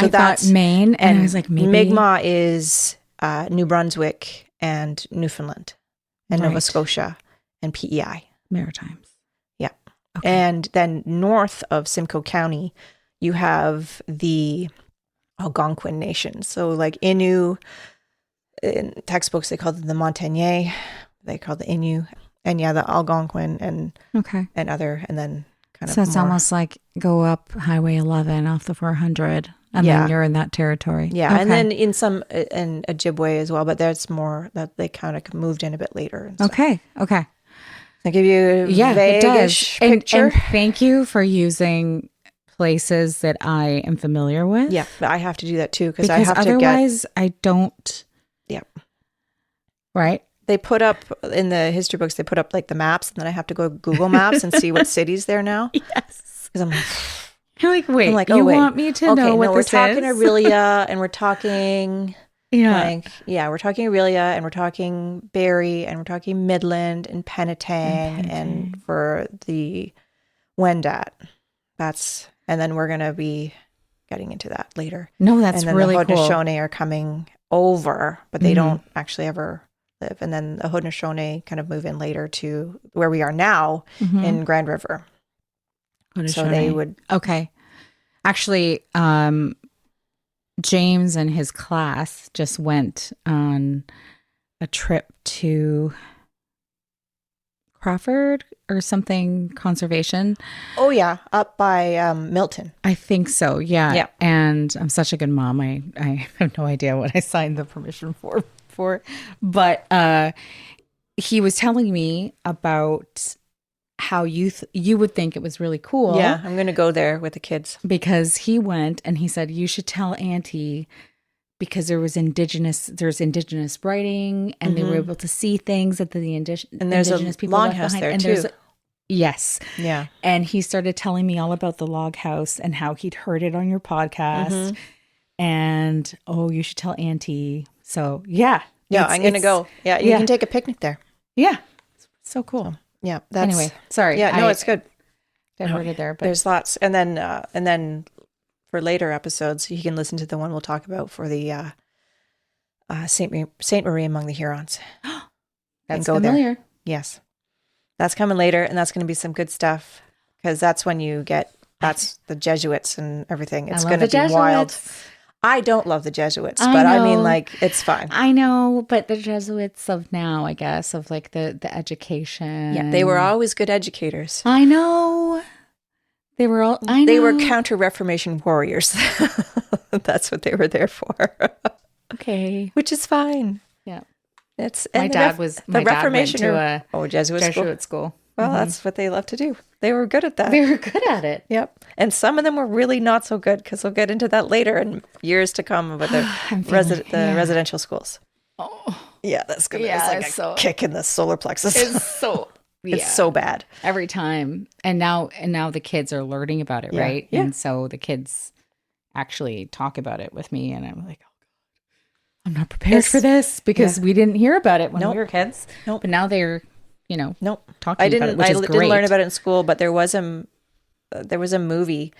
that's thought Maine, and I was like, maybe Mi'kmaq is New Brunswick and Newfoundland and Nova Scotia and PEI. Maritimes. Yeah. Okay. And then north of Simcoe County, you have the Algonquin Nation. So like Innu, in textbooks, they call them the Montagnais. They call the Innu. And the Algonquin and other, and then kind of. So it's almost like go up Highway 11 off the 400, and then you're in that territory. Yeah, and then in Ojibwe as well, but that's more that they kind of moved in a bit later. And okay. I give you a vague-ish picture. And thank you for using places that I am familiar with. Yeah, but I have to do that too because I have otherwise I don't. Yeah. Right. They put up in the history books, they put up like the maps, and then I have to go Google Maps and see what cities there now. Yes. Because I'm like, you're like, wait, you want me to know what this is? We're talking Aurelia, and we're talking, we're talking Aurelia, and we're talking Barrie, and we're talking Midland and Penetang, and for the Wendat. And then we're going to be getting into that later. No, that's really cool. And then the Haudenosaunee are coming over, but they don't actually ever live. And then the Haudenosaunee kind of move in later to where we are now in Grand River. So they would. Okay. Actually, James and his class just went on a trip to Crawford or something conservation. Oh, yeah. Up by Milton. I think so. Yeah. And I'm such a good mom. I have no idea what I signed the permission for. But he was telling me about how you would think it was really cool. Yeah, I'm going to go there with the kids. Because he went and he said, you should tell Auntie, because there's indigenous writing, and they were able to see things that the indigenous people left behind. And there's a log house there too. Yes. Yeah. And he started telling me all about the log house and how he'd heard it on your podcast. And, you should tell Auntie. So, yeah. Yeah, I'm going to go. Yeah, you can take a picnic there. Yeah. So cool. Yeah. Anyway, sorry. Yeah, no, it's good. Diverted there. But there's lots. And then for later episodes, you can listen to the one we'll talk about for the Saint Marie among the Hurons. That's familiar. Yes. That's coming later, and that's going to be some good stuff, because that's when you get That's the Jesuits and everything. It's I love going to the be wild. Jesuits. I don't love the Jesuits, but I mean, like, it's fine. I know, but the Jesuits of now, I guess, of like the education. Yeah, they were always good educators. I know. They were all, I know. They were counter-Reformation warriors. That's what they were there for. Okay. Which is fine. Yeah. My dad went to a Jesuit school. Well, that's what they love to do. They were good at that. They were good at it. Yep. And some of them were really not so good, because we'll get into that later in years to come about the residential schools. Oh. Yeah, that's good. Yeah, it's like a kick in the solar plexus. It's so... Yeah. It's so bad. Every time. And now the kids are learning about it, right? Yeah. And so the kids actually talk about it with me, and I'm like, oh God, I'm not prepared for this, because we didn't hear about it when we were kids. Nope. But now they're, talking about it, I didn't learn about it in school, but there was a movie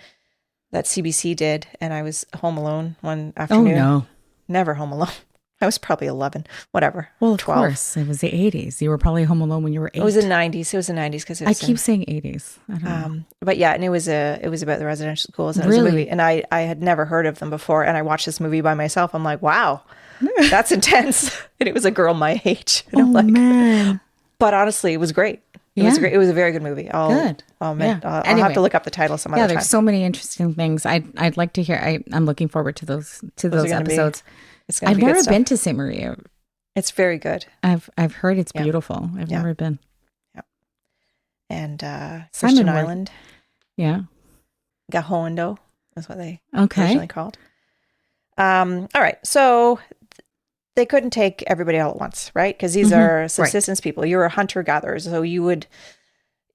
that CBC did, and I was home alone one afternoon. Oh no. Never home alone. I was probably 11, whatever. Well, of 12. course. It was the 80s. You were probably home alone when you were 8. It was the 90s. It was the 90s, because I keep saying 80s. I don't know. But yeah, and it was about the residential schools. And really? It was a movie, and I had never heard of them before. And I watched this movie by myself. I'm like, wow, that's intense. And it was a girl my age. And I'm like, man. But honestly, it was great. It was great. It was a very good movie. Good. I'll have to look up the title some other time. Yeah, there's so many interesting things. I'd like to hear. I'm looking forward to those episodes. I've never been to St. Maria. It's very good. I've heard it's beautiful. I've never been. Yeah. And Christian Island. Yeah. Gahondo is what they originally called. All right. So they couldn't take everybody all at once, right? Because these are subsistence people. You're a hunter-gatherer. So you would,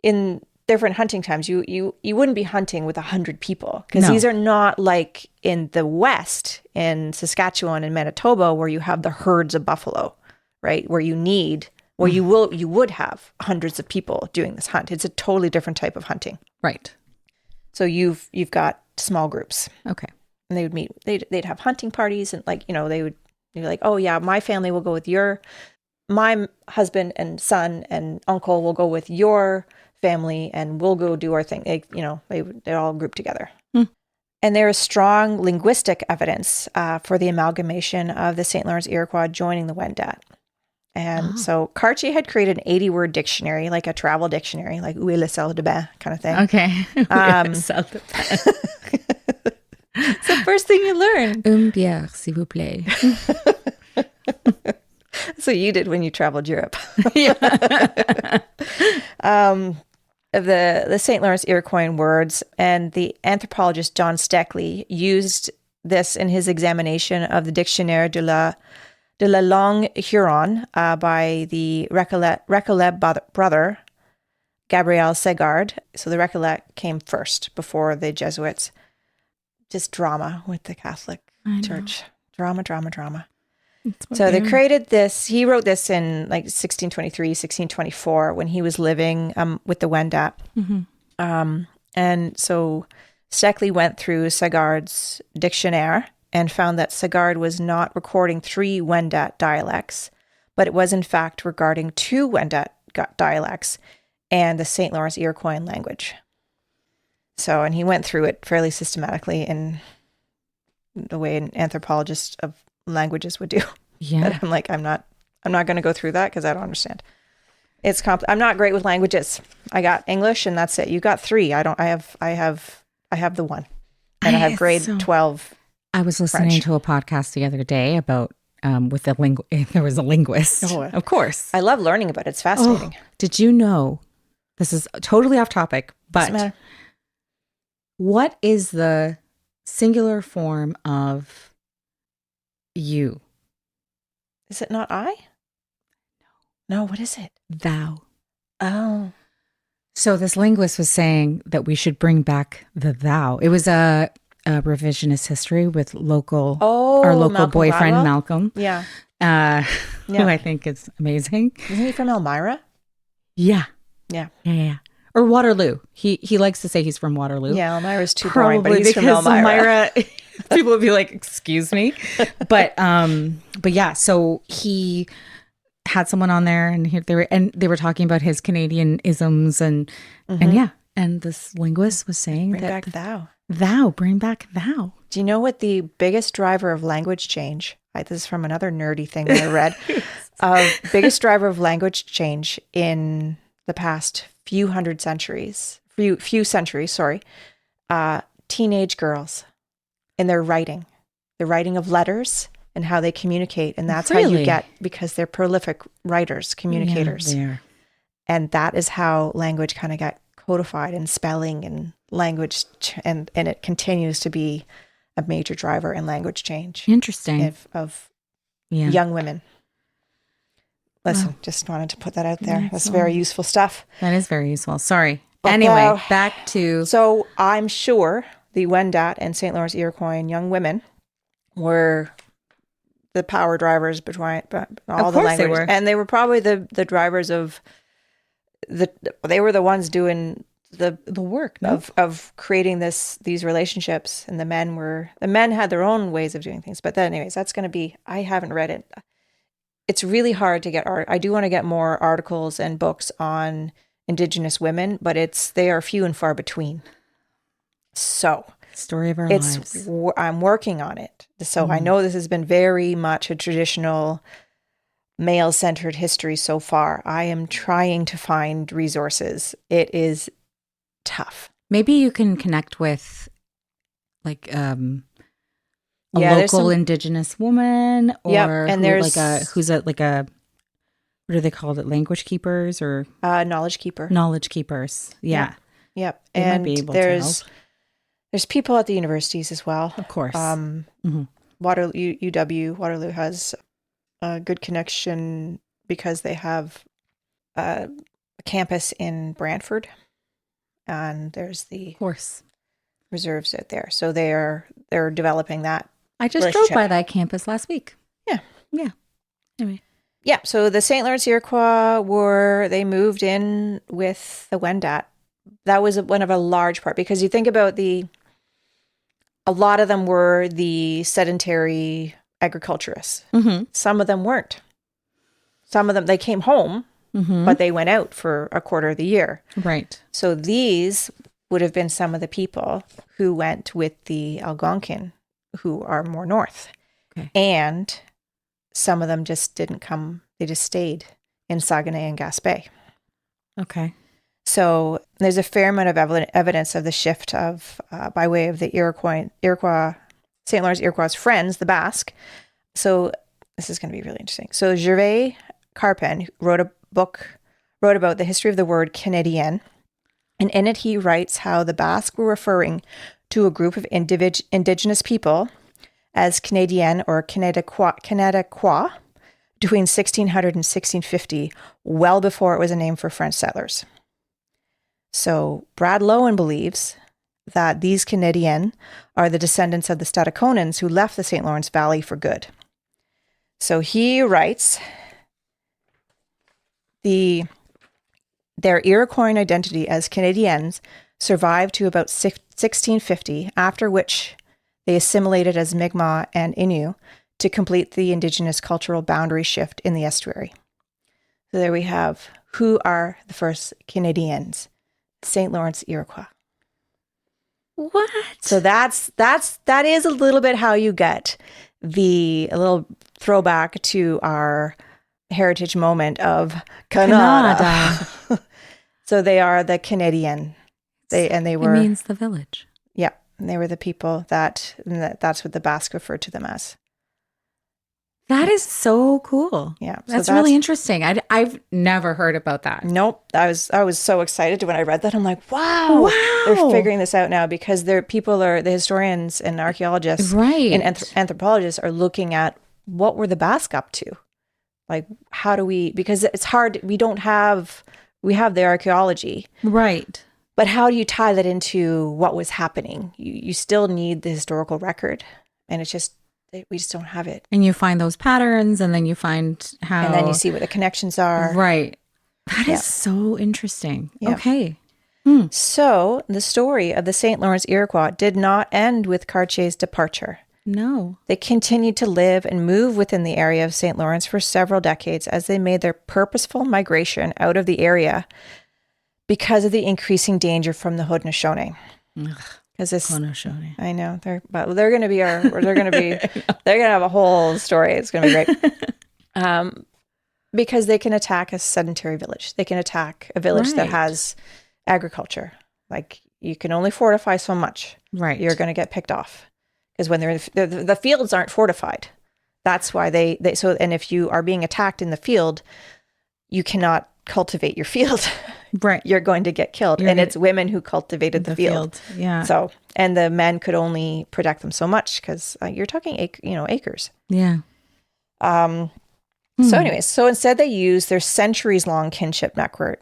in different hunting times, you wouldn't be hunting with 100 people, because these are not like in the West, in Saskatchewan and Manitoba, where you have the herds of buffalo, right? Where you would have hundreds of people doing this hunt. It's a totally different type of hunting. Right. So you've got small groups. Okay. And they would meet, they'd have hunting parties, and like, they would be like, oh yeah, my family will go with my husband and son and uncle will go with your family, and we'll go do our thing. They're all grouped together. And there is strong linguistic evidence for the amalgamation of the St. Lawrence Iroquois joining the Wendat. And so Cartier had created an 80-word dictionary, like a travel dictionary, like où est le salle de bain kind of thing. Okay. It's the first thing you learn. Bière, s'il vous plaît. So you did when you traveled Europe. Yeah. The St. Lawrence Iroquois words, and the anthropologist John Steckley used this in his examination of the Dictionnaire de la Langue Huron by the Recollet brother, Gabriel Segard. So the Recollet came first before the Jesuits. Just drama with the Catholic Church. Drama. So they created this. He wrote this in like 1623, 1624, when he was living with the Wendat. And so Steckley went through Segard's Dictionnaire and found that Segard was not recording 3 Wendat dialects, but it was in fact regarding 2 Wendat dialects and the St. Lawrence Iroquois language. So, and he went through it fairly systematically in the way an anthropologist of languages would do. Yeah. But I'm like, I'm not going to go through that, because I don't understand. It's I'm not great with languages. I got English and that's it. You got 3. I have the 1. And I have grade 12. I was listening French. to a podcast the other day about there was a linguist. Oh, of course. I love learning about it. It's fascinating. Oh, did you know, this is totally off topic, but Doesn't matter. What is the singular form of you? Is it not I? No, what is it? Thou. Oh. So this linguist was saying that we should bring back the thou. It was a revisionist history with our local Malcolm boyfriend, Gladwell? Malcolm. Yeah. Who I think is amazing. Isn't he from Elmira? Yeah. Yeah. Or Waterloo. He likes to say he's from Waterloo. Yeah, Elmira's too Probably boring, but he's from Elmira. People would be like, excuse me. But yeah, so he had someone on there, and they were talking about his Canadian isms and yeah, And this linguist was saying bring back thou. Bring back thou. Do you know what the biggest driver of language change? This is from another nerdy thing that I read. Biggest driver of language change in the past few centuries, teenage girls in their writing, the writing of letters and how they communicate. And that's how you get, because they're prolific writers, communicators. Yeah, they are. And that is how language kind of got codified, and spelling and language. And it continues to be a major driver in language change. Interesting. Of young women. Listen, just wanted to put that out there. That's very useful stuff. That is very useful. Sorry. But anyway, back to... So I'm sure the Wendat and St. Lawrence Iroquois young women were the power drivers between all the languages. They were. And they were probably the drivers of they were the ones doing the work of creating these relationships. And the men had their own ways of doing things. But then anyways, that's going to be, I haven't read it. It's really hard to get I do want to get more articles and books on Indigenous women, but they are few and far between. So story of our lives. I'm working on it. So I know this has been very much a traditional male-centered history so far. I am trying to find resources. It is tough. Maybe you can connect with like a local Indigenous woman, or and there's what do they call it? Language keepers or knowledge keeper. Knowledge keepers. Yeah. Yep. They and might be able to help. There's people at the universities as well. Of course. Waterloo has a good connection because they have a campus in Brantford, and there's the reserves out there. So they're developing that. I just drove by that campus last week. Yeah. Anyway. Yeah. So the St. Lawrence Iroquois they moved in with the Wendat. That was one of a large part, because you think about a lot of them were the sedentary agriculturists. Mm-hmm. Some of them weren't. Some of them, they came home, but they went out for a quarter of the year. Right. So these would have been some of the people who went with the Algonquin, who are more north. Okay. And some of them just didn't come. They just stayed in Saguenay and Gaspé. Okay. So there's a fair amount of evidence of the shift of by way of the Iroquois, St. Lawrence Iroquois friends, the Basques. So this is going to be really interesting. So Gervais Carpin wrote about the history of the word Canadien, and in it he writes how the Basques were referring to a group of indigenous people as Canadien or Canadaquois between 1600 and 1650, well before it was a name for French settlers. So Brad Lowen believes that these Canadiens are the descendants of the Stadaconans who left the St. Lawrence Valley for good. So he writes, their Iroquois identity as Canadiens survived to about 1650, after which they assimilated as Mi'kmaq and Innu to complete the Indigenous cultural boundary shift in the estuary. So there we have, who are the first Canadiens? St. Lawrence Iroquois. What? So that is a little bit how you get a little throwback to our heritage moment of Canada. So they are the Canadien. They were. It means the village. Yeah, and they were the people that's what the Basque referred to them as. That is so cool. Yeah. That's really interesting. I've never heard about that. Nope. I was so excited when I read that. I'm like, wow. They're figuring this out now, because the historians and archaeologists and anthropologists are looking at what were the Basque up to? Like, how do because it's hard. We have the archaeology. Right. But how do you tie that into what was happening? You still need the historical record, and it's just, we just don't have it. And you find those patterns, and then you find how... And then you see what the connections are. Right. That is so interesting. Yeah. Okay. So the story of the St. Lawrence Iroquois did not end with Cartier's departure. No. They continued to live and move within the area of St. Lawrence for several decades as they made their purposeful migration out of the area because of the increasing danger from the Haudenosaunee. Because this, Haudenosaunee. I know they're going to be they're going to have a whole story. It's going to be great. Because they can attack a sedentary village. They can attack a village that has agriculture. Like, you can only fortify so much. Right. You're going to get picked off. Because when the fields aren't fortified. That's why and if you are being attacked in the field, you cannot cultivate your field. Right. You're going to get killed. It's women who cultivated the field. Yeah. So, and the men could only protect them so much because you're talking, acres. Yeah. So anyways, so instead they use their centuries-long kinship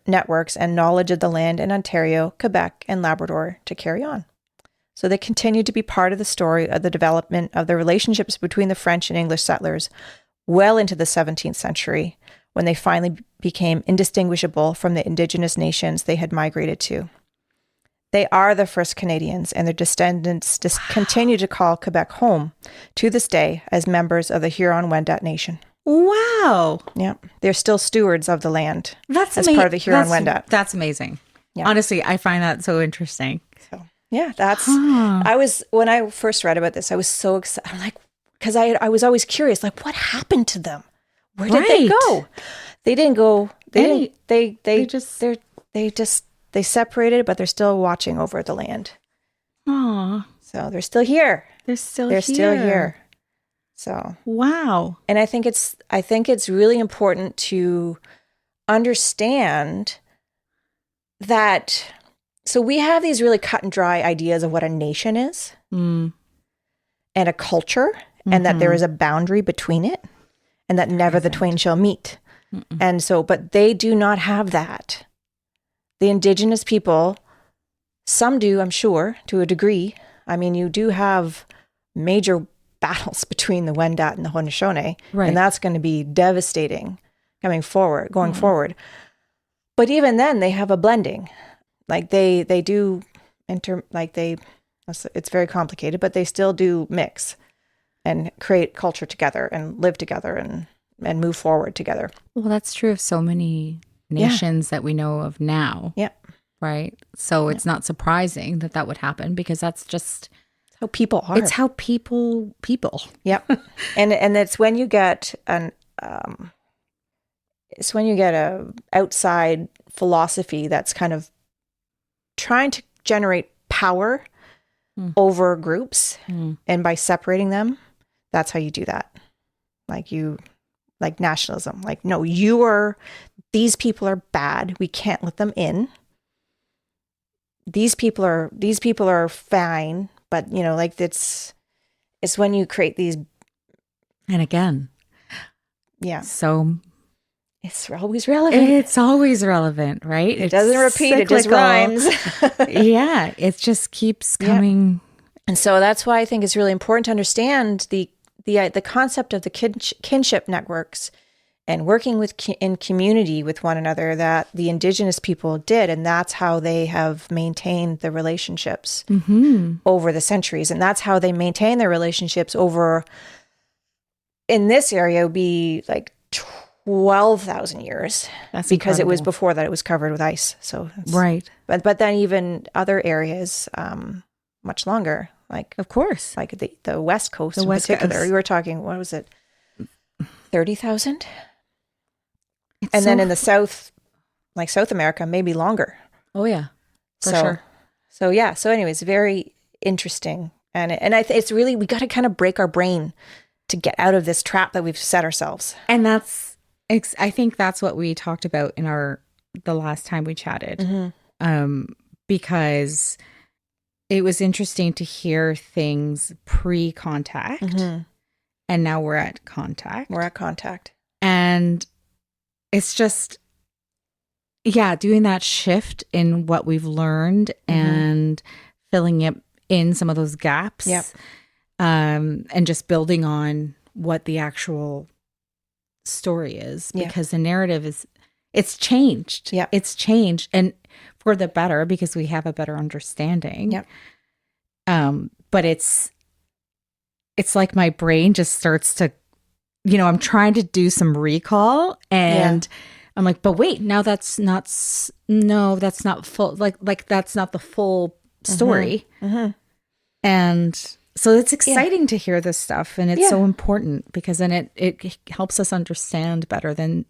networks and knowledge of the land in Ontario, Quebec, and Labrador to carry on. So they continued to be part of the story of the development of the relationships between the French and English settlers well into the 17th century, when they finally became indistinguishable from the Indigenous nations they had migrated to. They are the first Canadians, and their descendants continue to call Quebec home to this day as members of the Huron-Wendat Nation. Wow. Yeah. They're still stewards of the land as part of the Huron-Wendat. That's amazing. Yeah. Honestly, I find that so interesting. So, yeah, when I first read about this, I was so excited. I'm like, because I was always curious, like, what happened to them? Where did they go? They didn't go. They separated, but they're still watching over the land. Aww. So they're still here. They're still here. So wow. And I think it's really important to understand that. So we have these really cut and dry ideas of what a nation is and a culture, and that there is a boundary between it, and that never the twain shall meet. And so, but they do not have that. The Indigenous people, some do, I'm sure, to a degree. I mean, you do have major battles between the Wendat and the Haudenosaunee, and that's going to be devastating going forward. But even then, they have a blending. Like they do it's very complicated, but they still do mix and create culture together and live together and move forward together. Well, that's true of so many nations that we know of now. Yeah. Right. So it's not surprising that would happen, because that's just how people are. It's how people. Yep. and it's when you get a outside philosophy that's kind of trying to generate power over groups, and by separating them, that's how you do that. Like nationalism. Like, no, these people are bad. We can't let them in. These people are fine, but it's when you create these. And again, yeah. So it's always relevant. It's always relevant, right? It doesn't repeat. It just rhymes. Yeah. It just keeps coming. And so that's why I think it's really important to understand the concept of the kinship networks and working in community with one another that the Indigenous people did. And that's how they have maintained the relationships over the centuries. And that's how they maintain their relationships over, in this area, would be like 12,000 years. That's because incredible. It was before that it was covered with ice. So right. But then even other areas, much longer. Like, of course, like the West Coast in particular. You were talking, what was it, 30,000? And then in the South, like South America, maybe longer. Oh yeah, for sure. So yeah. So anyways, very interesting, and it's really, we got to kind of break our brain to get out of this trap that we've set ourselves. And I think that's what we talked about in the last time we chatted, because it was interesting to hear things pre-contact, and now we're at contact. And it's just, doing that shift in what we've learned and filling it in some of those gaps, and just building on what the actual story is, because the narrative it's changed. Yeah. It's changed, and for the better, because we have a better understanding. Yep. But it's like my brain just starts to, I'm trying to do some recall, and I'm like, but wait, now that's not full. Like that's not the full story. Mm-hmm. And so it's exciting to hear this stuff, and it's so important because then it helps us understand better than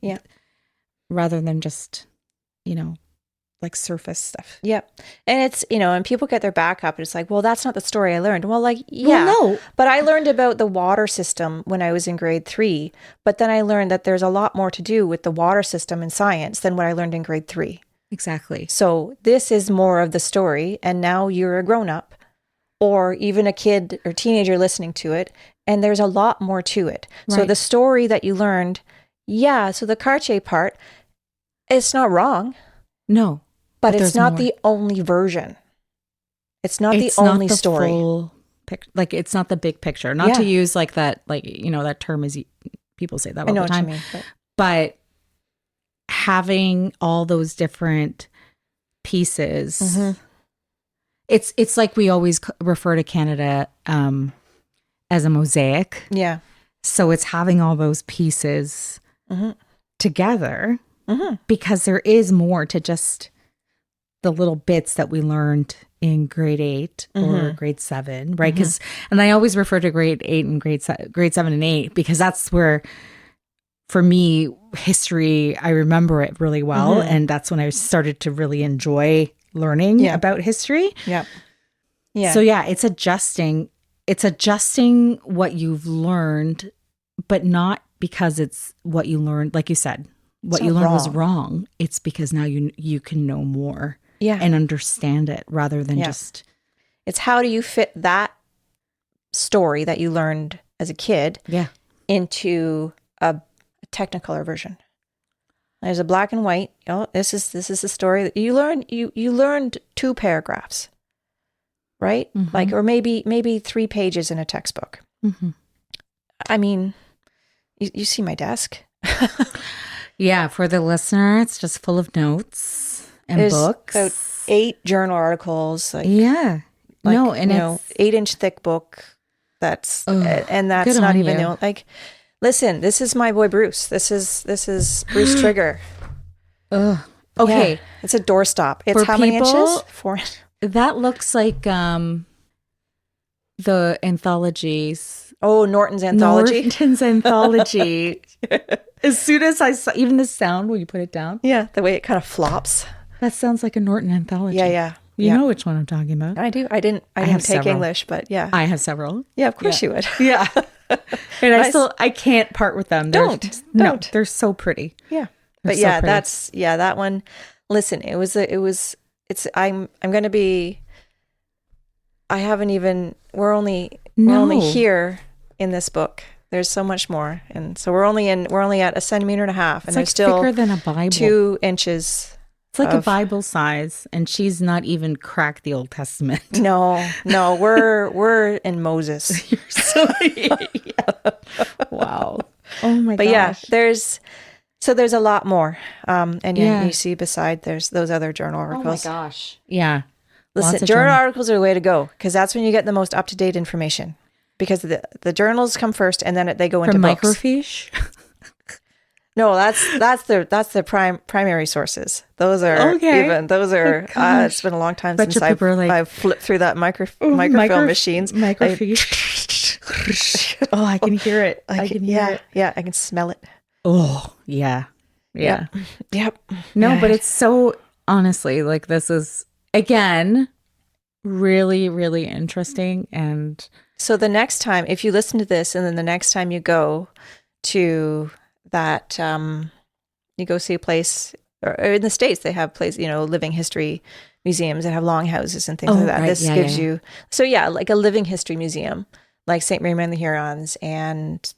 rather than just, like surface stuff. Yep. And it's, and people get their back up and it's like, well, that's not the story I learned. Well, like, yeah, no, but I learned about the water system when I was in grade 3, but then I learned that there's a lot more to do with the water system in science than what I learned in grade 3. Exactly. So this is more of the story. And now you're a grown up or even a kid or teenager listening to it. And there's a lot more to it. Right. So the story that you learned, so the Cartier part, it's not wrong. No. But it's not the only version. It's not the only story. Like, it's not the big picture. Not to use like that, like, that term is, people say that all the time. But having all those different pieces, it's like we always refer to Canada as a mosaic. Yeah. So it's having all those pieces together because there is more to just the little bits that we learned in grade 8 or grade 7, right? Because, and I always refer to grade 8 and grade 7 and 8 because that's where, for me, history, I remember it really well. And that's when I started to really enjoy learning about history. Yeah. Yeah. So it's adjusting what you've learned, but not because it's what you learned, like you said, what you learned was wrong. It's because now you can know more. Yeah. And understand it rather than just... It's how do you fit that story that you learned as a kid into a Technicolor version. There's a black and white. This is the story that you learned. You learned 2 paragraphs, right? Like, or maybe 3 pages in a textbook. I mean, you see my desk. Yeah, for the listener, it's just full of notes. And there's books. About 8 journal articles. Like, and it's 8-inch thick book. That's and that's not even the only, like. Listen, this is my boy Bruce. This is Bruce Trigger. Okay, it's a doorstop. It's for how many inches? 4. That looks like the anthologies. Oh, Norton's anthology. Norton's anthology. As soon as I saw even the sound when you put it down. Yeah, the way it kind of flops. That sounds like a Norton anthology. Yeah. You know which one I'm talking about. I do. I didn't take several. English, but yeah. I have several. Yeah, of course you would. Yeah. And I can't part with them. Don't. No, they're so pretty. Yeah. But yeah, that's that one. Listen, I'm going to be, I haven't even, we're only here in this book. There's so much more. And so we're only at 1.5 centimeters, and it's there's still thicker than a Bible. 2 inches. It's like a Bible size, and she's not even cracked the Old Testament. No, we're in Moses. You're so Wow. Oh my gosh. But yeah, there's a lot more. And you see beside there's those other journal articles. Oh my gosh. Yeah. Listen, journal articles are the way to go because that's when you get the most up-to-date information. Because the journals come first, and then they go into books. Microfiche? No, that's the primary sources. Those are it's been a long time since I've flipped through that microfilm machines. Microfiche. Oh, I can hear it. I can hear it. Yeah, I can smell it. Oh, yeah. Yep. No, but it's so, honestly, like, this is, again, really, really interesting. And so the next time, if you listen to this, and then the next time you go to that, you go see a place, or in the States, they have living history museums that have longhouses and things like that. Right. This gives you, like a living history museum, like St. Mary and the Hurons, and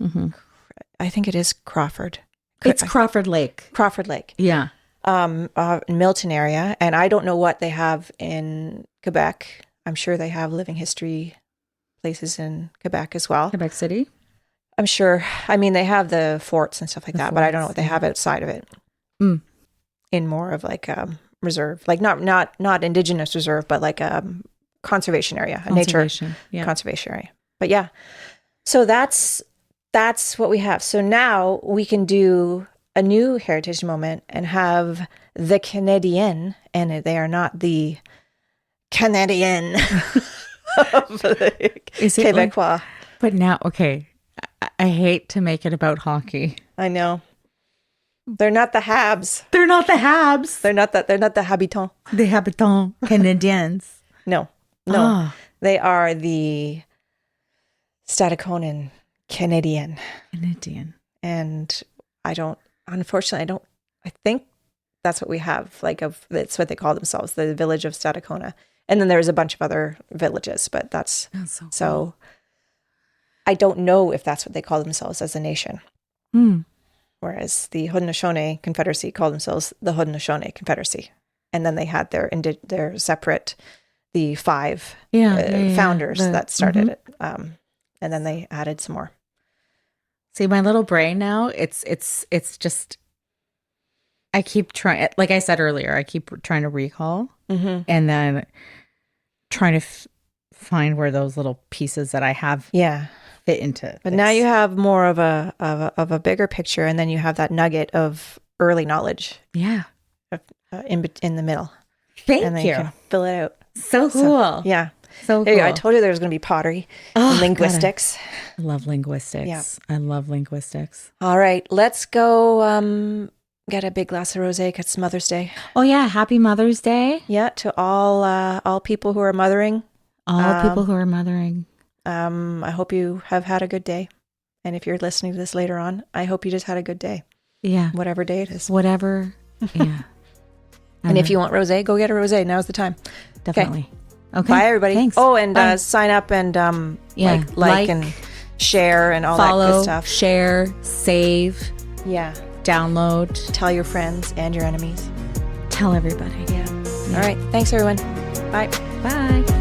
I think it is Crawford. It's Crawford Lake. Crawford Lake. Yeah. Milton area. And I don't know what they have in Quebec. I'm sure they have living history places in Quebec as well. Quebec City? I'm sure. I mean, they have the forts and stuff like that, but I don't know what they have outside of it. In more of like a reserve, like not indigenous reserve, but like a conservation area, a nature conservation area. But yeah, so that's what we have. So now we can do a new heritage moment and have the Canadian, and they are not the Canadian of the Quebecois. But now, okay, I hate to make it about hockey. I know. They're not the Habs. They're not the Habs. They're not the Habitants. The Habitants Canadiens. No. They are the Stadaconan Canadian. And unfortunately, I think that's what we have. That's what they call themselves, the village of Stadacona. And then there's a bunch of other villages, but that's so cool. So I don't know if that's what they call themselves as a nation. Whereas the Haudenosaunee Confederacy called themselves the Haudenosaunee Confederacy. And then they had their separate, the five founders that started it. And then they added some more. See, my little brain now, it's just, I keep trying, like I said earlier, I keep trying to recall and then trying to find where those little pieces that I have fit into. But now you have more of a bigger picture, and then you have that nugget of early knowledge. Yeah. In the middle. Thank and then you. You can fill it out. So cool. So cool. I told you there was going to be pottery and linguistics. I love linguistics. Yeah. I love linguistics. All right, let's go get a big glass of rosé because it's Mother's Day. Oh yeah, happy Mother's Day. Yeah, to all people who are mothering. All people who are mothering. I hope you have had a good day. And if you're listening to this later on, I hope you just had a good day. Yeah. Whatever day it is. Whatever. Yeah. And if you want rosé, go get a rosé. Now's the time. Definitely. Okay. Bye, everybody. Thanks. Oh, and sign up and like and share and all follow, that good stuff. Share, save. Yeah. Download. Tell your friends and your enemies. Tell everybody. Yeah. All right. Thanks, everyone. Bye. Bye.